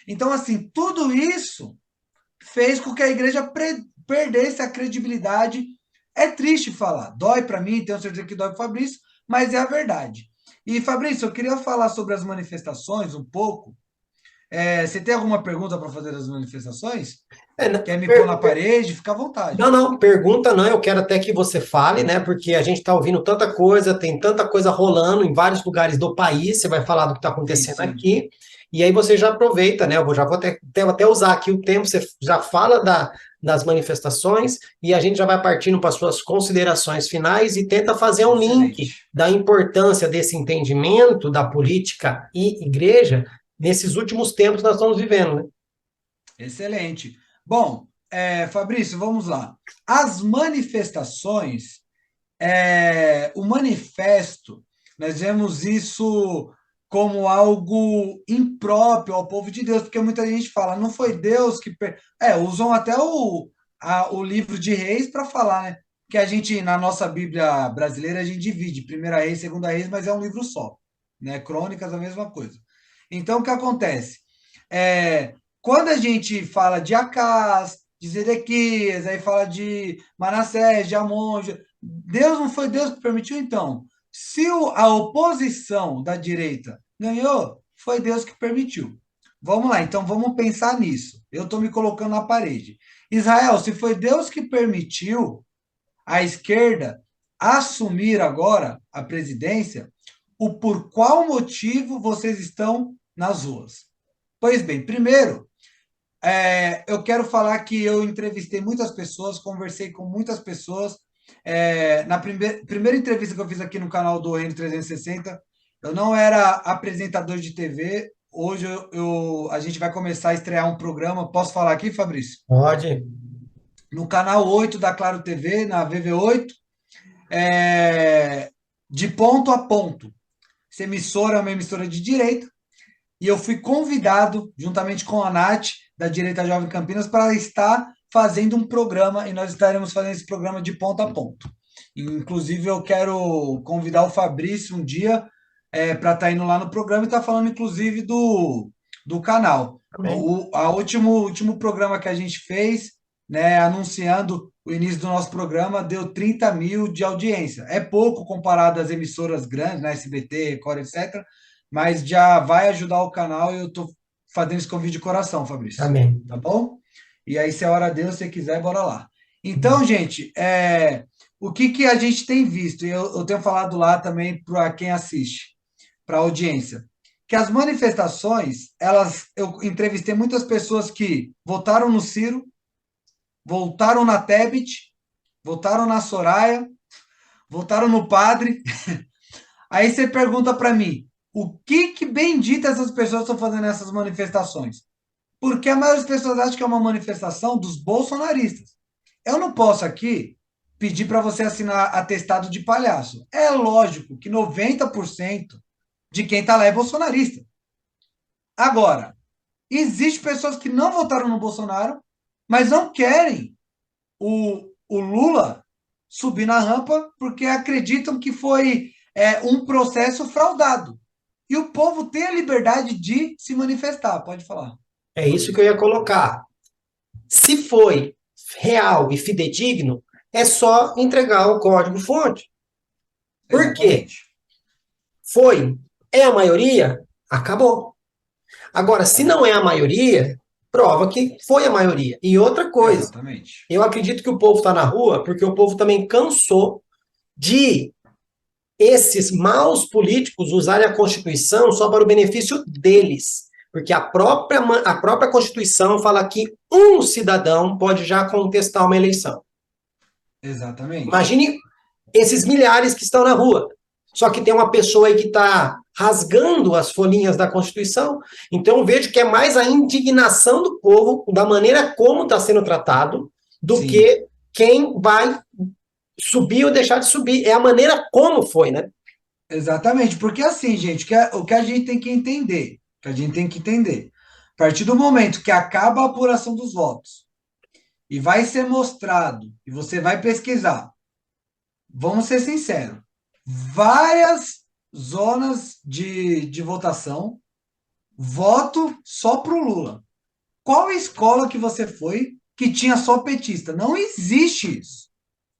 Então, assim, tudo isso fez com que a igreja perdesse a credibilidade. É triste falar, dói para mim, tenho certeza que dói para o Fabrício, mas é a verdade. E, Fabrício, eu queria falar sobre as manifestações um pouco. Você tem alguma pergunta para fazer das manifestações? É, Quer me pôr na parede? Fica à vontade. não, não, pergunta não, eu quero até que você fale, né? Porque a gente está ouvindo tanta coisa, tem tanta coisa rolando em vários lugares do país, você vai falar do que está Sim, acontecendo sim. aqui, e aí você já aproveita, né? Já vou até usar aqui o tempo, você já fala das manifestações, e a gente já vai partindo para as suas considerações finais e tenta fazer um link Excelente. da importância desse entendimento da política e igreja nesses últimos tempos que nós estamos vivendo, né? Excelente. Bom, Fabrício, vamos lá. As manifestações, o manifesto, nós vemos isso como algo impróprio ao povo de Deus, porque muita gente fala, não foi Deus que. Usam até o livro de Reis para falar, né? Que a gente, na nossa Bíblia brasileira, a gente divide, primeira Reis, segunda Reis, mas é um livro só, né? Crônicas, a mesma coisa. Então, o que acontece? É, quando a gente fala de Acás, de Zedequias, aí fala de Manassés, de Amon, Deus não foi Deus que permitiu, então. Se a oposição da direita ganhou, foi Deus que permitiu. Vamos lá, então vamos pensar nisso. Eu estou me colocando na parede. Israel, se foi Deus que permitiu a esquerda assumir agora a presidência, o por qual motivo vocês estão nas ruas? Pois bem, primeiro, eu quero falar que eu entrevistei muitas pessoas, conversei com muitas pessoas. Na primeira entrevista que eu fiz aqui no canal do Reino 360, eu não era apresentador de TV. Hoje a gente vai começar a estrear um programa. Posso falar aqui, Fabrício? Pode. No canal 8 da Claro TV, na VV8, é, de ponto a ponto. Essa emissora é uma emissora de direita. E eu fui convidado, juntamente com a Nath, da Direita Jovem Campinas, para estar fazendo um programa, e nós estaremos fazendo esse programa de ponta a ponto. Inclusive, eu quero convidar o Fabrício um dia para estar indo lá no programa e estar falando, inclusive, do canal. Amém. Último programa que a gente fez, né, anunciando o início do nosso programa, deu 30 mil de audiência. É pouco comparado às emissoras grandes, né, SBT, Record, etc., mas já vai ajudar o canal e eu estou fazendo esse convite de coração, Fabrício. Amém. Tá bom? E aí, se a hora deu, se você quiser, bora lá. Então, gente, o que a gente tem visto, e eu tenho falado lá também para quem assiste, para a audiência, que as manifestações, eu entrevistei muitas pessoas que votaram no Ciro, votaram na Tebet, votaram na Soraya, votaram no Padre. Aí você pergunta para mim, o que bendita essas pessoas estão fazendo nessas manifestações? Porque a maioria das pessoas acha que é uma manifestação dos bolsonaristas. Eu não posso aqui pedir para você assinar atestado de palhaço. É lógico que 90% de quem está lá é bolsonarista. Agora, existem pessoas que não votaram no Bolsonaro, mas não querem o Lula subir na rampa porque acreditam que foi um processo fraudado. E o povo tem a liberdade de se manifestar. Pode falar. É isso que eu ia colocar. Se foi real e fidedigno, é só entregar o código-fonte. Por quê? Exatamente. Foi, é a maioria, acabou. Agora, se não é a maioria, prova que foi a maioria. E outra coisa, Exatamente. eu acredito que o povo está na rua porque o povo também cansou de esses maus políticos usarem a Constituição só para o benefício deles. Porque a própria Constituição fala que um cidadão pode já contestar uma eleição. Exatamente. Imagine esses milhares que estão na rua. Só que tem uma pessoa aí que está rasgando as folhinhas da Constituição. Então eu vejo que é mais a indignação do povo, da maneira como está sendo tratado, do Sim, que quem vai subir ou deixar de subir. É a maneira como foi, né? exatamente. Porque assim, gente, o que a gente tem que entender, a partir do momento que acaba a apuração dos votos e vai ser mostrado, e você vai pesquisar, vamos ser sinceros, várias zonas de votação, voto só pro Lula. Qual escola que você foi que tinha só petista? Não existe isso.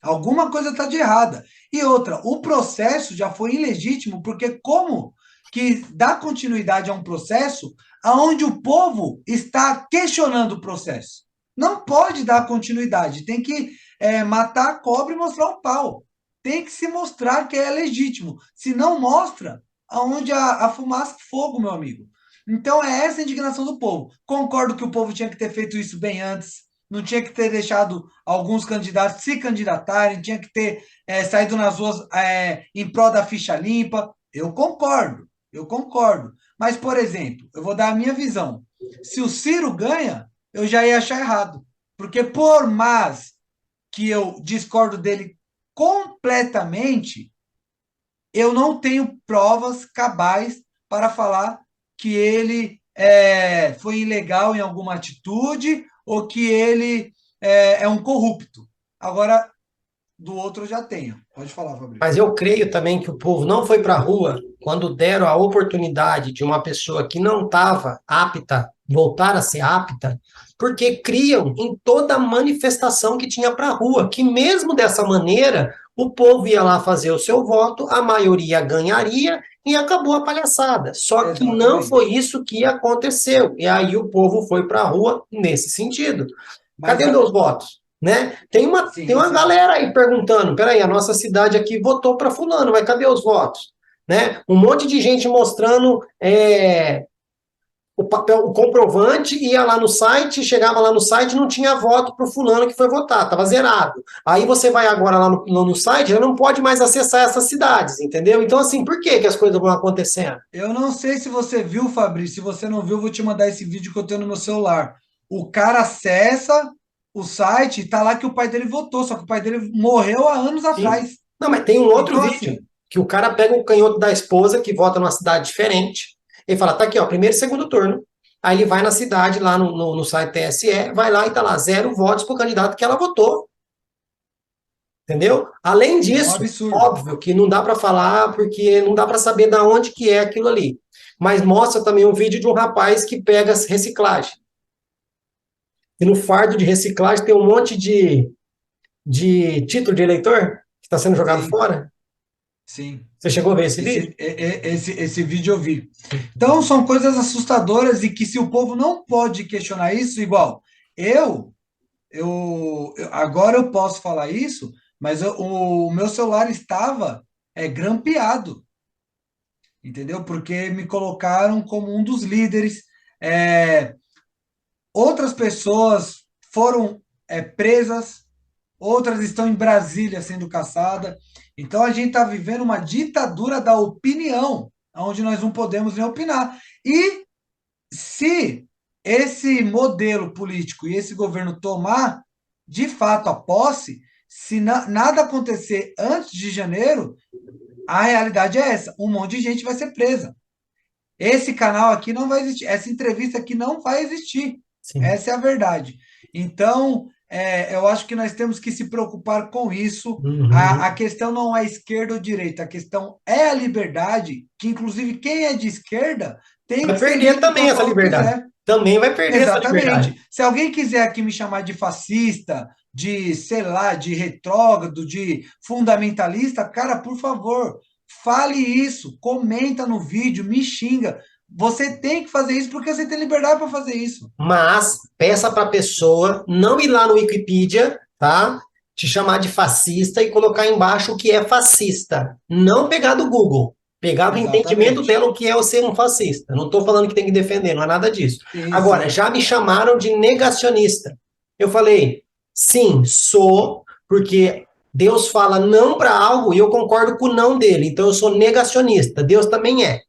Alguma coisa está de errada. E outra, o processo já foi ilegítimo, porque como que dá continuidade a um processo aonde o povo está questionando o processo? Não pode dar continuidade, tem que matar a cobra e mostrar o pau. Tem que se mostrar que é legítimo. Se não mostra, aonde a fumaça, fogo, meu amigo. Então é essa a indignação do povo. Concordo que o povo tinha que ter feito isso bem antes, não tinha que ter deixado alguns candidatos se candidatarem, tinha que ter saído nas ruas em prol da ficha limpa. Eu concordo, eu concordo. Mas, por exemplo, eu vou dar a minha visão. Se o Ciro ganha, eu já ia achar errado. Porque por mais que eu discordo dele completamente, eu não tenho provas cabais para falar que ele foi ilegal em alguma atitude ou que ele é um corrupto. Agora, do outro eu já tenho. Pode falar, Mas Fabrício. eu creio também que o povo não foi para a rua quando deram a oportunidade de uma pessoa que não estava apta voltar a ser apta, porque criam em toda manifestação que tinha para a rua, que mesmo dessa maneira o povo ia lá fazer o seu voto, a maioria ganharia e acabou a palhaçada. Só que não foi Exatamente. isso que aconteceu. E aí o povo foi para a rua nesse sentido. Mas, Cadê meus votos? Né? Tem sim, uma sim. galera aí perguntando, peraí, a nossa cidade aqui votou para fulano, mas cadê os votos? Né? Um monte de gente mostrando o papel, o comprovante, ia lá no site, chegava lá no site, não tinha voto para o fulano que foi votar, estava zerado. Aí você vai agora lá no site, já não pode mais acessar essas cidades, entendeu? Então, assim, por que que as coisas vão acontecendo? Eu não sei se você viu, Fabrício. Se você não viu, eu vou te mandar esse vídeo que eu tenho no meu celular. O cara acessa o site e tá lá que o pai dele votou, só que o pai dele morreu há anos Sim. atrás. Não, mas tem um outro Então, vídeo, assim, que o cara pega o canhoto da esposa, que vota numa cidade diferente, e fala, tá aqui, ó, primeiro e segundo turno. Aí ele vai na cidade, lá no site TSE, vai lá e tá lá, 0 votos pro candidato que ela votou. Entendeu? Além é um disso, absurdo. óbvio que não dá para falar, porque não dá para saber de onde que é aquilo ali. Mas mostra também um vídeo de um rapaz que pega reciclagem. E no fardo de reciclagem tem um monte de título de eleitor que está sendo jogado Sim, fora. sim. Você chegou a ver esse vídeo? Esse vídeo eu vi. Então, são coisas assustadoras e que se o povo não pode questionar isso, igual eu, agora eu posso falar isso, mas o meu celular estava grampeado, entendeu? Porque me colocaram como um dos líderes. É, outras pessoas foram presas, outras estão em Brasília sendo caçadas. Então a gente está vivendo uma ditadura da opinião, onde nós não podemos nem opinar. E se esse modelo político e esse governo tomar de fato a posse, se nada acontecer antes de janeiro, a realidade é essa: um monte de gente vai ser presa. Esse canal aqui não vai existir, essa entrevista aqui não vai existir. Sim. Essa é a verdade. Então, eu acho que nós temos que se preocupar com isso. A Uhum. questão não é esquerda ou direita, a questão é a liberdade, que inclusive quem é de esquerda tem Vai que ser perder livre também para essa falar o que liberdade. quiser. Também vai perder essa liberdade. Exatamente. Se alguém quiser aqui me chamar de fascista, de, sei lá, de retrógrado, de fundamentalista, cara, por favor, fale isso, comenta no vídeo, me xinga. Você tem que fazer isso porque você tem liberdade para fazer isso. Mas peça para a pessoa não ir lá no Wikipedia, tá? te chamar de fascista e colocar embaixo o que é fascista. Não pegar do Google. Pegar do entendimento Exatamente. dela o que é ser um fascista. Não estou falando que tem que defender, não é nada disso. Sim, Agora, sim. já me chamaram de negacionista. Eu falei, sim, sou, porque Deus fala não para algo e eu concordo com o não dele. Então eu sou negacionista. Deus também é.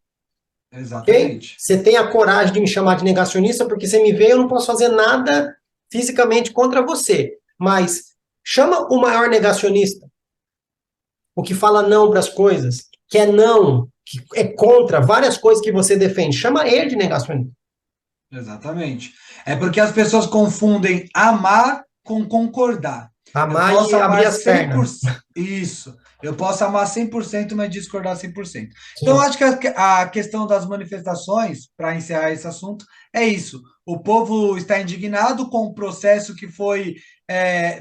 Ok? Exatamente. Você tem a coragem de me chamar de negacionista porque você me vê, eu não posso fazer nada fisicamente contra você. Mas chama o maior negacionista, o que fala não para as coisas, que é não, que é contra várias coisas que você defende. Chama ele de negacionista. Exatamente. É porque as pessoas confundem amar com concordar. Eu Amar posso e abrir amar as 100%. pernas. Isso. Eu posso amar 100%, mas discordar 100%. Então, eu Sim. acho que a questão das manifestações, para encerrar esse assunto, é isso. O povo está indignado com o processo que foi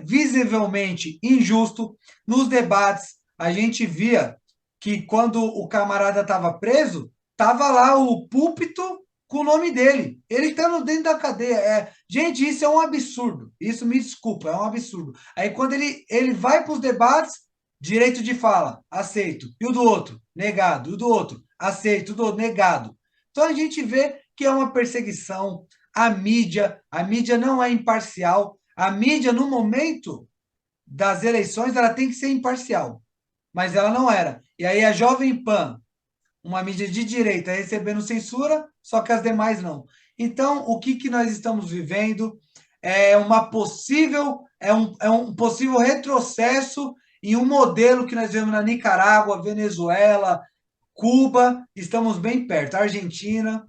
visivelmente injusto. Nos debates, a gente via que quando o camarada estava preso, estava lá o púlpito com o nome dele. Ele estando dentro da cadeia. Gente, isso é um absurdo. Isso me desculpa, é um absurdo. Aí quando ele vai para os debates, direito de fala, aceito. E o do outro, negado. E o do outro, aceito. E o do outro, negado. Então a gente vê que é uma perseguição. A mídia não é imparcial. A mídia, no momento das eleições, ela tem que ser imparcial. Mas ela não era. E aí a Jovem Pan, uma mídia de direita recebendo censura, só que as demais não. Então, o que, que nós estamos vivendo é um possível retrocesso em um modelo que nós vemos na Nicarágua, Venezuela, Cuba, estamos bem perto, Argentina.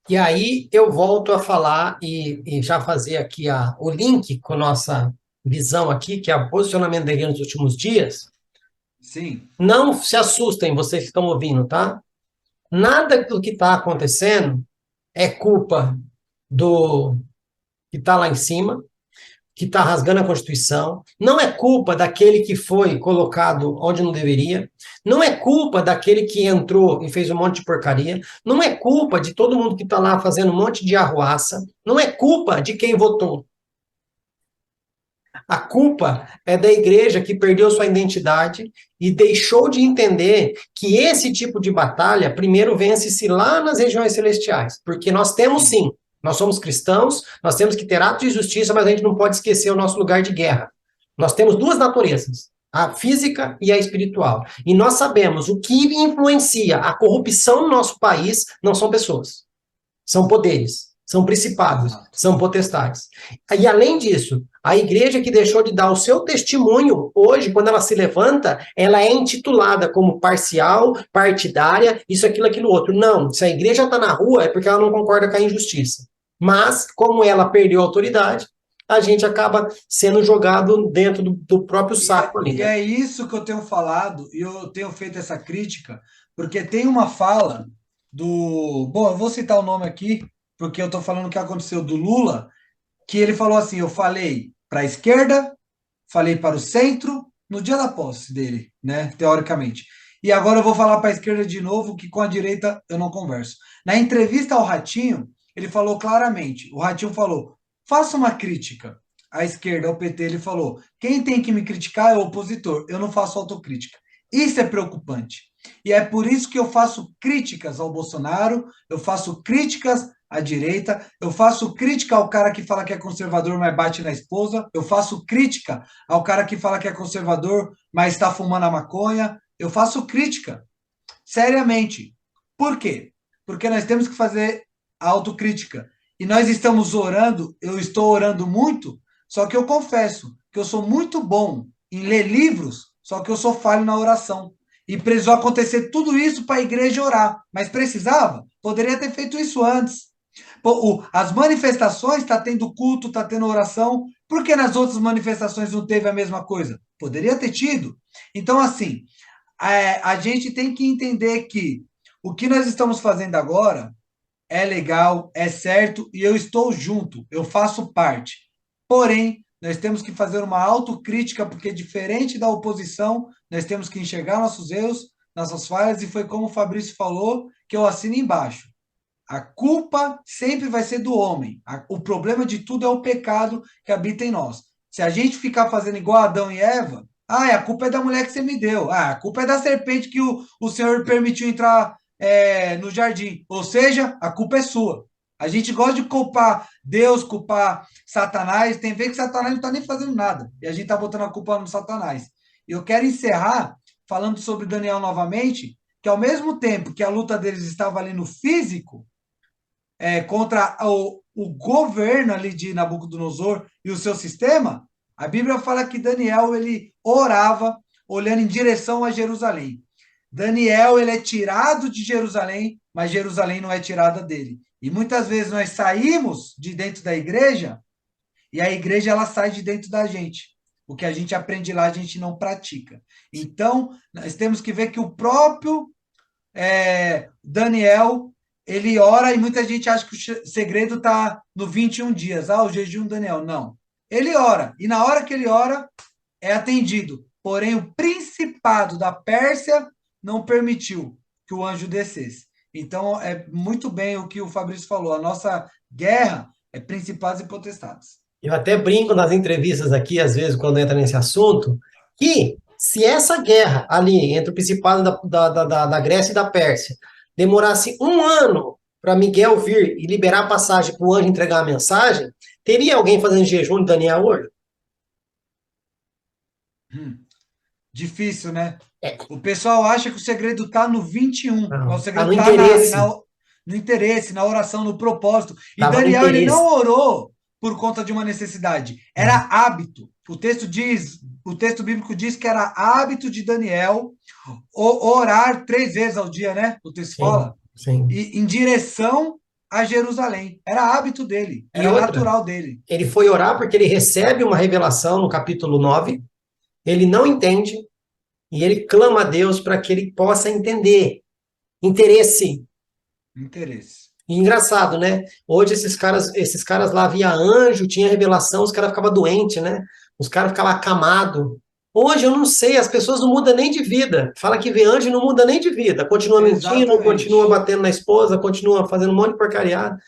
E aí eu volto a falar e já fazer aqui o link com a nossa visão aqui, que é o posicionamento da igreja nos últimos dias. Sim, Não se assustem, vocês que estão ouvindo, tá? Nada do que está acontecendo é culpa do que está lá em cima, que está rasgando a Constituição. Não é culpa daquele que foi colocado onde não deveria. Não é culpa daquele que entrou e fez um monte de porcaria. Não é culpa de todo mundo que está lá fazendo um monte de arruaça. Não é culpa de quem votou. A culpa é da igreja que perdeu sua identidade e deixou de entender que esse tipo de batalha primeiro vence-se lá nas regiões celestiais. Porque nós temos sim. sim, nós somos cristãos, nós temos que ter atos de justiça, mas a gente não pode esquecer o nosso lugar de guerra. Nós temos duas naturezas, a física e a espiritual. E nós sabemos o que influencia a corrupção no nosso país não são pessoas. São poderes, são principados, Exato. são potestades. E além disso, a igreja que deixou de dar o seu testemunho, hoje, quando ela se levanta, ela é intitulada como parcial, partidária, isso, aquilo, aquilo outro. Não, se a igreja está na rua é porque ela não concorda com a injustiça. Mas, como ela perdeu a autoridade, a gente acaba sendo jogado dentro do próprio saco ali, E né? é isso que eu tenho falado, e eu tenho feito essa crítica, porque tem uma fala do. Bom, eu vou citar o nome aqui, porque eu estou falando o que aconteceu do Lula, que ele falou assim: eu falei para a esquerda, falei para o centro, no dia da posse dele, né, teoricamente. E agora eu vou falar para a esquerda de novo, que com a direita eu não converso. Na entrevista ao Ratinho, ele falou claramente: o Ratinho falou, faça uma crítica à esquerda, ao PT. Ele falou: quem tem que me criticar é o opositor, eu não faço autocrítica. Isso é preocupante. E é por isso que eu faço críticas ao Bolsonaro, eu faço críticas à direita, eu faço crítica ao cara que fala que é conservador, mas bate na esposa, eu faço crítica ao cara que fala que é conservador, mas está fumando a maconha, eu faço crítica, seriamente. Por quê? Porque nós temos que fazer a autocrítica. E nós estamos orando, eu estou orando muito, só que eu confesso que eu sou muito bom em ler livros, só que eu sou falho na oração. E precisou acontecer tudo isso para a igreja orar. Mas precisava? Poderia ter feito isso antes. Pô, as manifestações está tendo culto, está tendo oração. Por que nas outras manifestações não teve a mesma coisa? Poderia ter tido. Então, assim, a gente tem que entender que o que nós estamos fazendo agora é legal, é certo e eu estou junto, eu faço parte. Porém, nós temos que fazer uma autocrítica, porque diferente da oposição, nós temos que enxergar nossos erros, nossas falhas, e foi como o Fabrício falou, que eu assino embaixo. A culpa sempre vai ser do homem. O problema de tudo é o pecado que habita em nós. Se a gente ficar fazendo igual Adão e Eva, a culpa é da mulher que você me deu. Ah, a culpa é da serpente que o Senhor permitiu entrar no jardim. Ou seja, a culpa é sua. A gente gosta de culpar Deus, culpar Satanás. Tem vezes que Satanás não está nem fazendo nada. E a gente está botando a culpa no Satanás. E eu quero encerrar falando sobre Daniel novamente, que ao mesmo tempo que a luta deles estava ali no físico, contra o governo ali de Nabucodonosor e o seu sistema, a Bíblia fala que Daniel ele orava olhando em direção a Jerusalém. Daniel ele é tirado de Jerusalém, mas Jerusalém não é tirada dele. E muitas vezes nós saímos de dentro da igreja e a igreja ela sai de dentro da gente. O que a gente aprende lá a gente não pratica. Então nós temos que ver que o próprio Daniel, ele ora e muita gente acha que o segredo está no 21 dias. Ah, o jejum do Daniel. Não. Ele ora. E na hora que ele ora, é atendido. Porém, o principado da Pérsia não permitiu que o anjo descesse. Então, é muito bem o que o Fabrício falou. A nossa guerra é principados e potestades. Eu até brinco nas entrevistas aqui, às vezes, quando entra nesse assunto, que se essa guerra ali entre o Principado da Grécia e da Pérsia demorasse um ano para Miguel vir e liberar a passagem para o anjo entregar a mensagem, teria alguém fazendo jejum de Daniel hoje? Difícil, né? É, O pessoal acha que o segredo está no 21, mas o não. Tá segredo no está interesse. no interesse, na oração, no propósito. E Tava no Daniel, ele não interesse. orou por conta de uma necessidade, É, era hábito. O texto bíblico diz que era hábito de Daniel orar 3 vezes ao dia, né? O texto sim, fala. sim. E em direção a Jerusalém. Era hábito dele, E era outra, natural dele. ele foi orar porque ele recebe uma revelação no capítulo 9, ele não entende, e ele clama a Deus para que ele possa entender. Interesse. Interesse. E engraçado, né? Hoje esses caras lá via anjo, tinha revelação, os caras ficavam doentes, né? Os caras ficavam acamados. Hoje eu não sei, as pessoas não mudam nem de vida. Fala que vê anjo e não muda nem de vida. Continua mentindo, continua Exatamente. batendo na esposa, continua fazendo um monte de porcariada.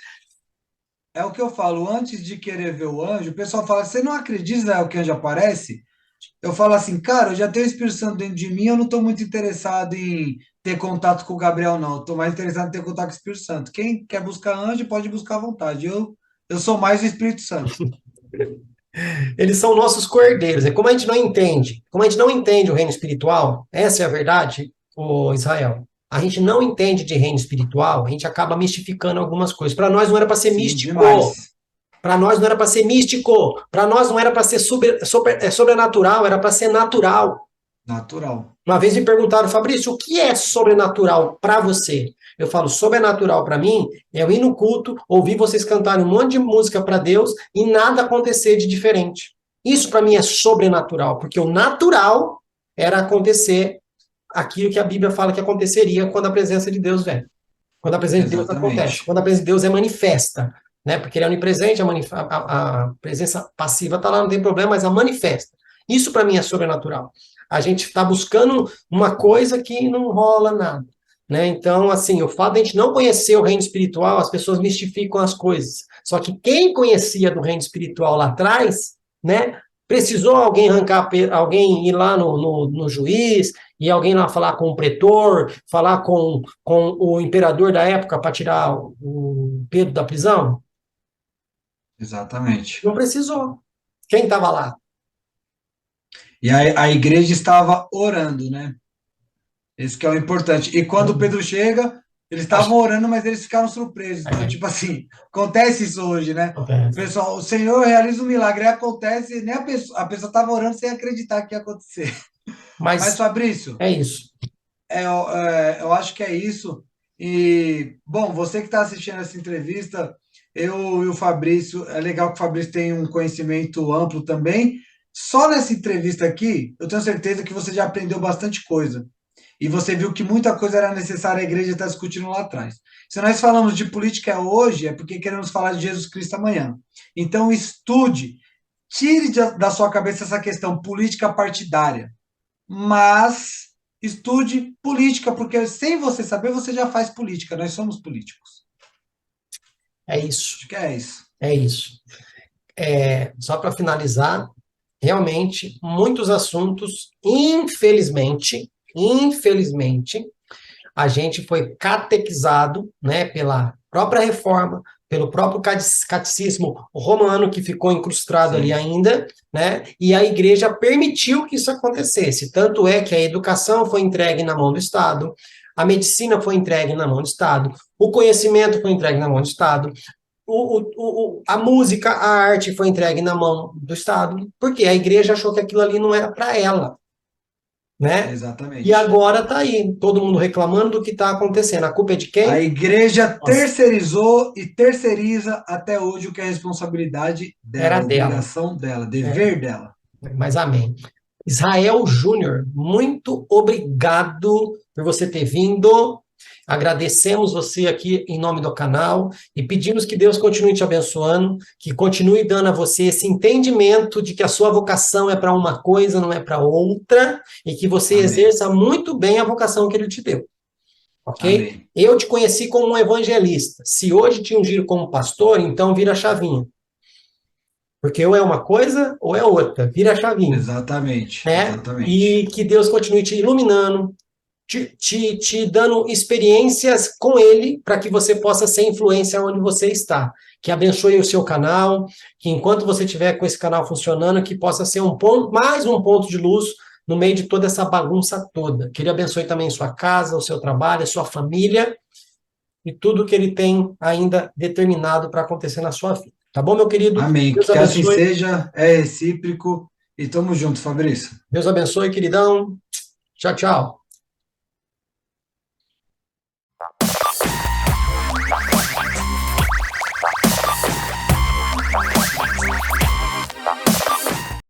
É o que eu falo, antes de querer ver o anjo, o pessoal fala, você não acredita, Israel, que o anjo aparece? Eu falo assim, cara, eu já tenho o Espírito Santo dentro de mim, eu não estou muito interessado em ter contato com o Gabriel, não. Estou mais interessado em ter contato com o Espírito Santo. Quem quer buscar anjo, pode buscar à vontade. Eu sou mais o Espírito Santo. Eles são nossos cordeiros. É como a gente não entende. Como a gente não entende o reino espiritual, essa é a verdade, o Israel. A gente não entende de reino espiritual, a gente acaba mistificando algumas coisas. Para nós não era para ser Sim, místico. demais. Para nós não era para ser místico. Para nós não era para ser sobrenatural, era para ser natural. Natural. Uma vez me perguntaram, Fabrício, o que é sobrenatural para você? Eu falo, sobrenatural para mim é eu ir no culto, ouvir vocês cantarem um monte de música para Deus e nada acontecer de diferente. Isso para mim é sobrenatural, porque o natural era acontecer aquilo que a Bíblia fala que aconteceria quando a presença de Deus vem. Quando a presença de Deus acontece. Exatamente. Quando a presença de Deus é manifesta. Né? Porque ele é onipresente, a presença passiva está lá, não tem problema, mas a manifesta. Isso para mim é sobrenatural. A gente está buscando uma coisa que não rola nada. Né? Então, assim, o fato de a gente não conhecer o reino espiritual, as pessoas mistificam as coisas. Só que quem conhecia do reino espiritual lá atrás, né, precisou alguém arrancar, alguém ir lá no juiz, e alguém lá falar com o pretor, falar com o imperador da época para tirar o Pedro da prisão? Exatamente. Não precisou. Quem estava lá? E a igreja estava orando, né? Esse que é o importante. E quando Pedro chega, eles estavam orando, mas eles ficaram surpresos. Então, tipo assim, acontece isso hoje, né? Pessoal, o Senhor realiza um milagre, aí acontece, nem a pessoa estava orando sem acreditar que ia acontecer. Mas, Mas Fabrício, é isso. eu acho que é isso. E, bom, você que está assistindo essa entrevista, eu e o Fabrício, é legal que o Fabrício tem um conhecimento amplo também. Só nessa entrevista aqui, eu tenho certeza que você já aprendeu bastante coisa. E você viu que muita coisa era necessária a igreja estar discutindo lá atrás. Se nós falamos de política hoje, é porque queremos falar de Jesus Cristo amanhã. Então, estude, tire da sua cabeça essa questão política partidária, mas estude política, porque sem você saber, você já faz política. Nós somos políticos. É isso. Acho que é isso. É isso. Só para finalizar, realmente, muitos assuntos, infelizmente, a gente foi catequizado, né, pela própria reforma, pelo próprio catecismo romano, que ficou incrustado ali Sim, ainda, né, e a igreja permitiu que isso acontecesse. Tanto é que a educação foi entregue na mão do Estado, a medicina foi entregue na mão do Estado, o conhecimento foi entregue na mão do Estado, a música, a arte foi entregue na mão do Estado, porque a igreja achou que aquilo ali não era para ela, né? E exatamente. agora está aí, todo mundo reclamando do que está acontecendo. A culpa é de A quem? igreja Nossa, terceirizou e terceiriza até hoje o que é responsabilidade era dela, dela. obrigação dela, É, dever dela. mas amém. Israel Júnior, muito obrigado por você ter vindo. Agradecemos você aqui em nome do canal e pedimos que Deus continue te abençoando, que continue dando a você esse entendimento de que a sua vocação é para uma coisa, não é para outra, e que você Amém. exerça muito bem a vocação que ele te deu, ok? Amém. Eu te conheci como um evangelista. Se hoje te ungir como pastor, então vira a chavinha. Porque ou é uma coisa ou é outra, vira a chavinha, Exatamente. né? Exatamente. E que Deus continue te iluminando, te dando experiências com Ele, para que você possa ser influência onde você está. Que abençoe o seu canal, que enquanto você estiver com esse canal funcionando, que possa ser um ponto, mais um ponto de luz no meio de toda essa bagunça toda. Que Ele abençoe também sua casa, o seu trabalho, a sua família e tudo que Ele tem ainda determinado para acontecer na sua vida. Tá bom, meu querido? Amém. Deus Que assim abençoe. seja, é recíproco. E tamo junto, Fabrício. Deus abençoe, queridão. Tchau, tchau.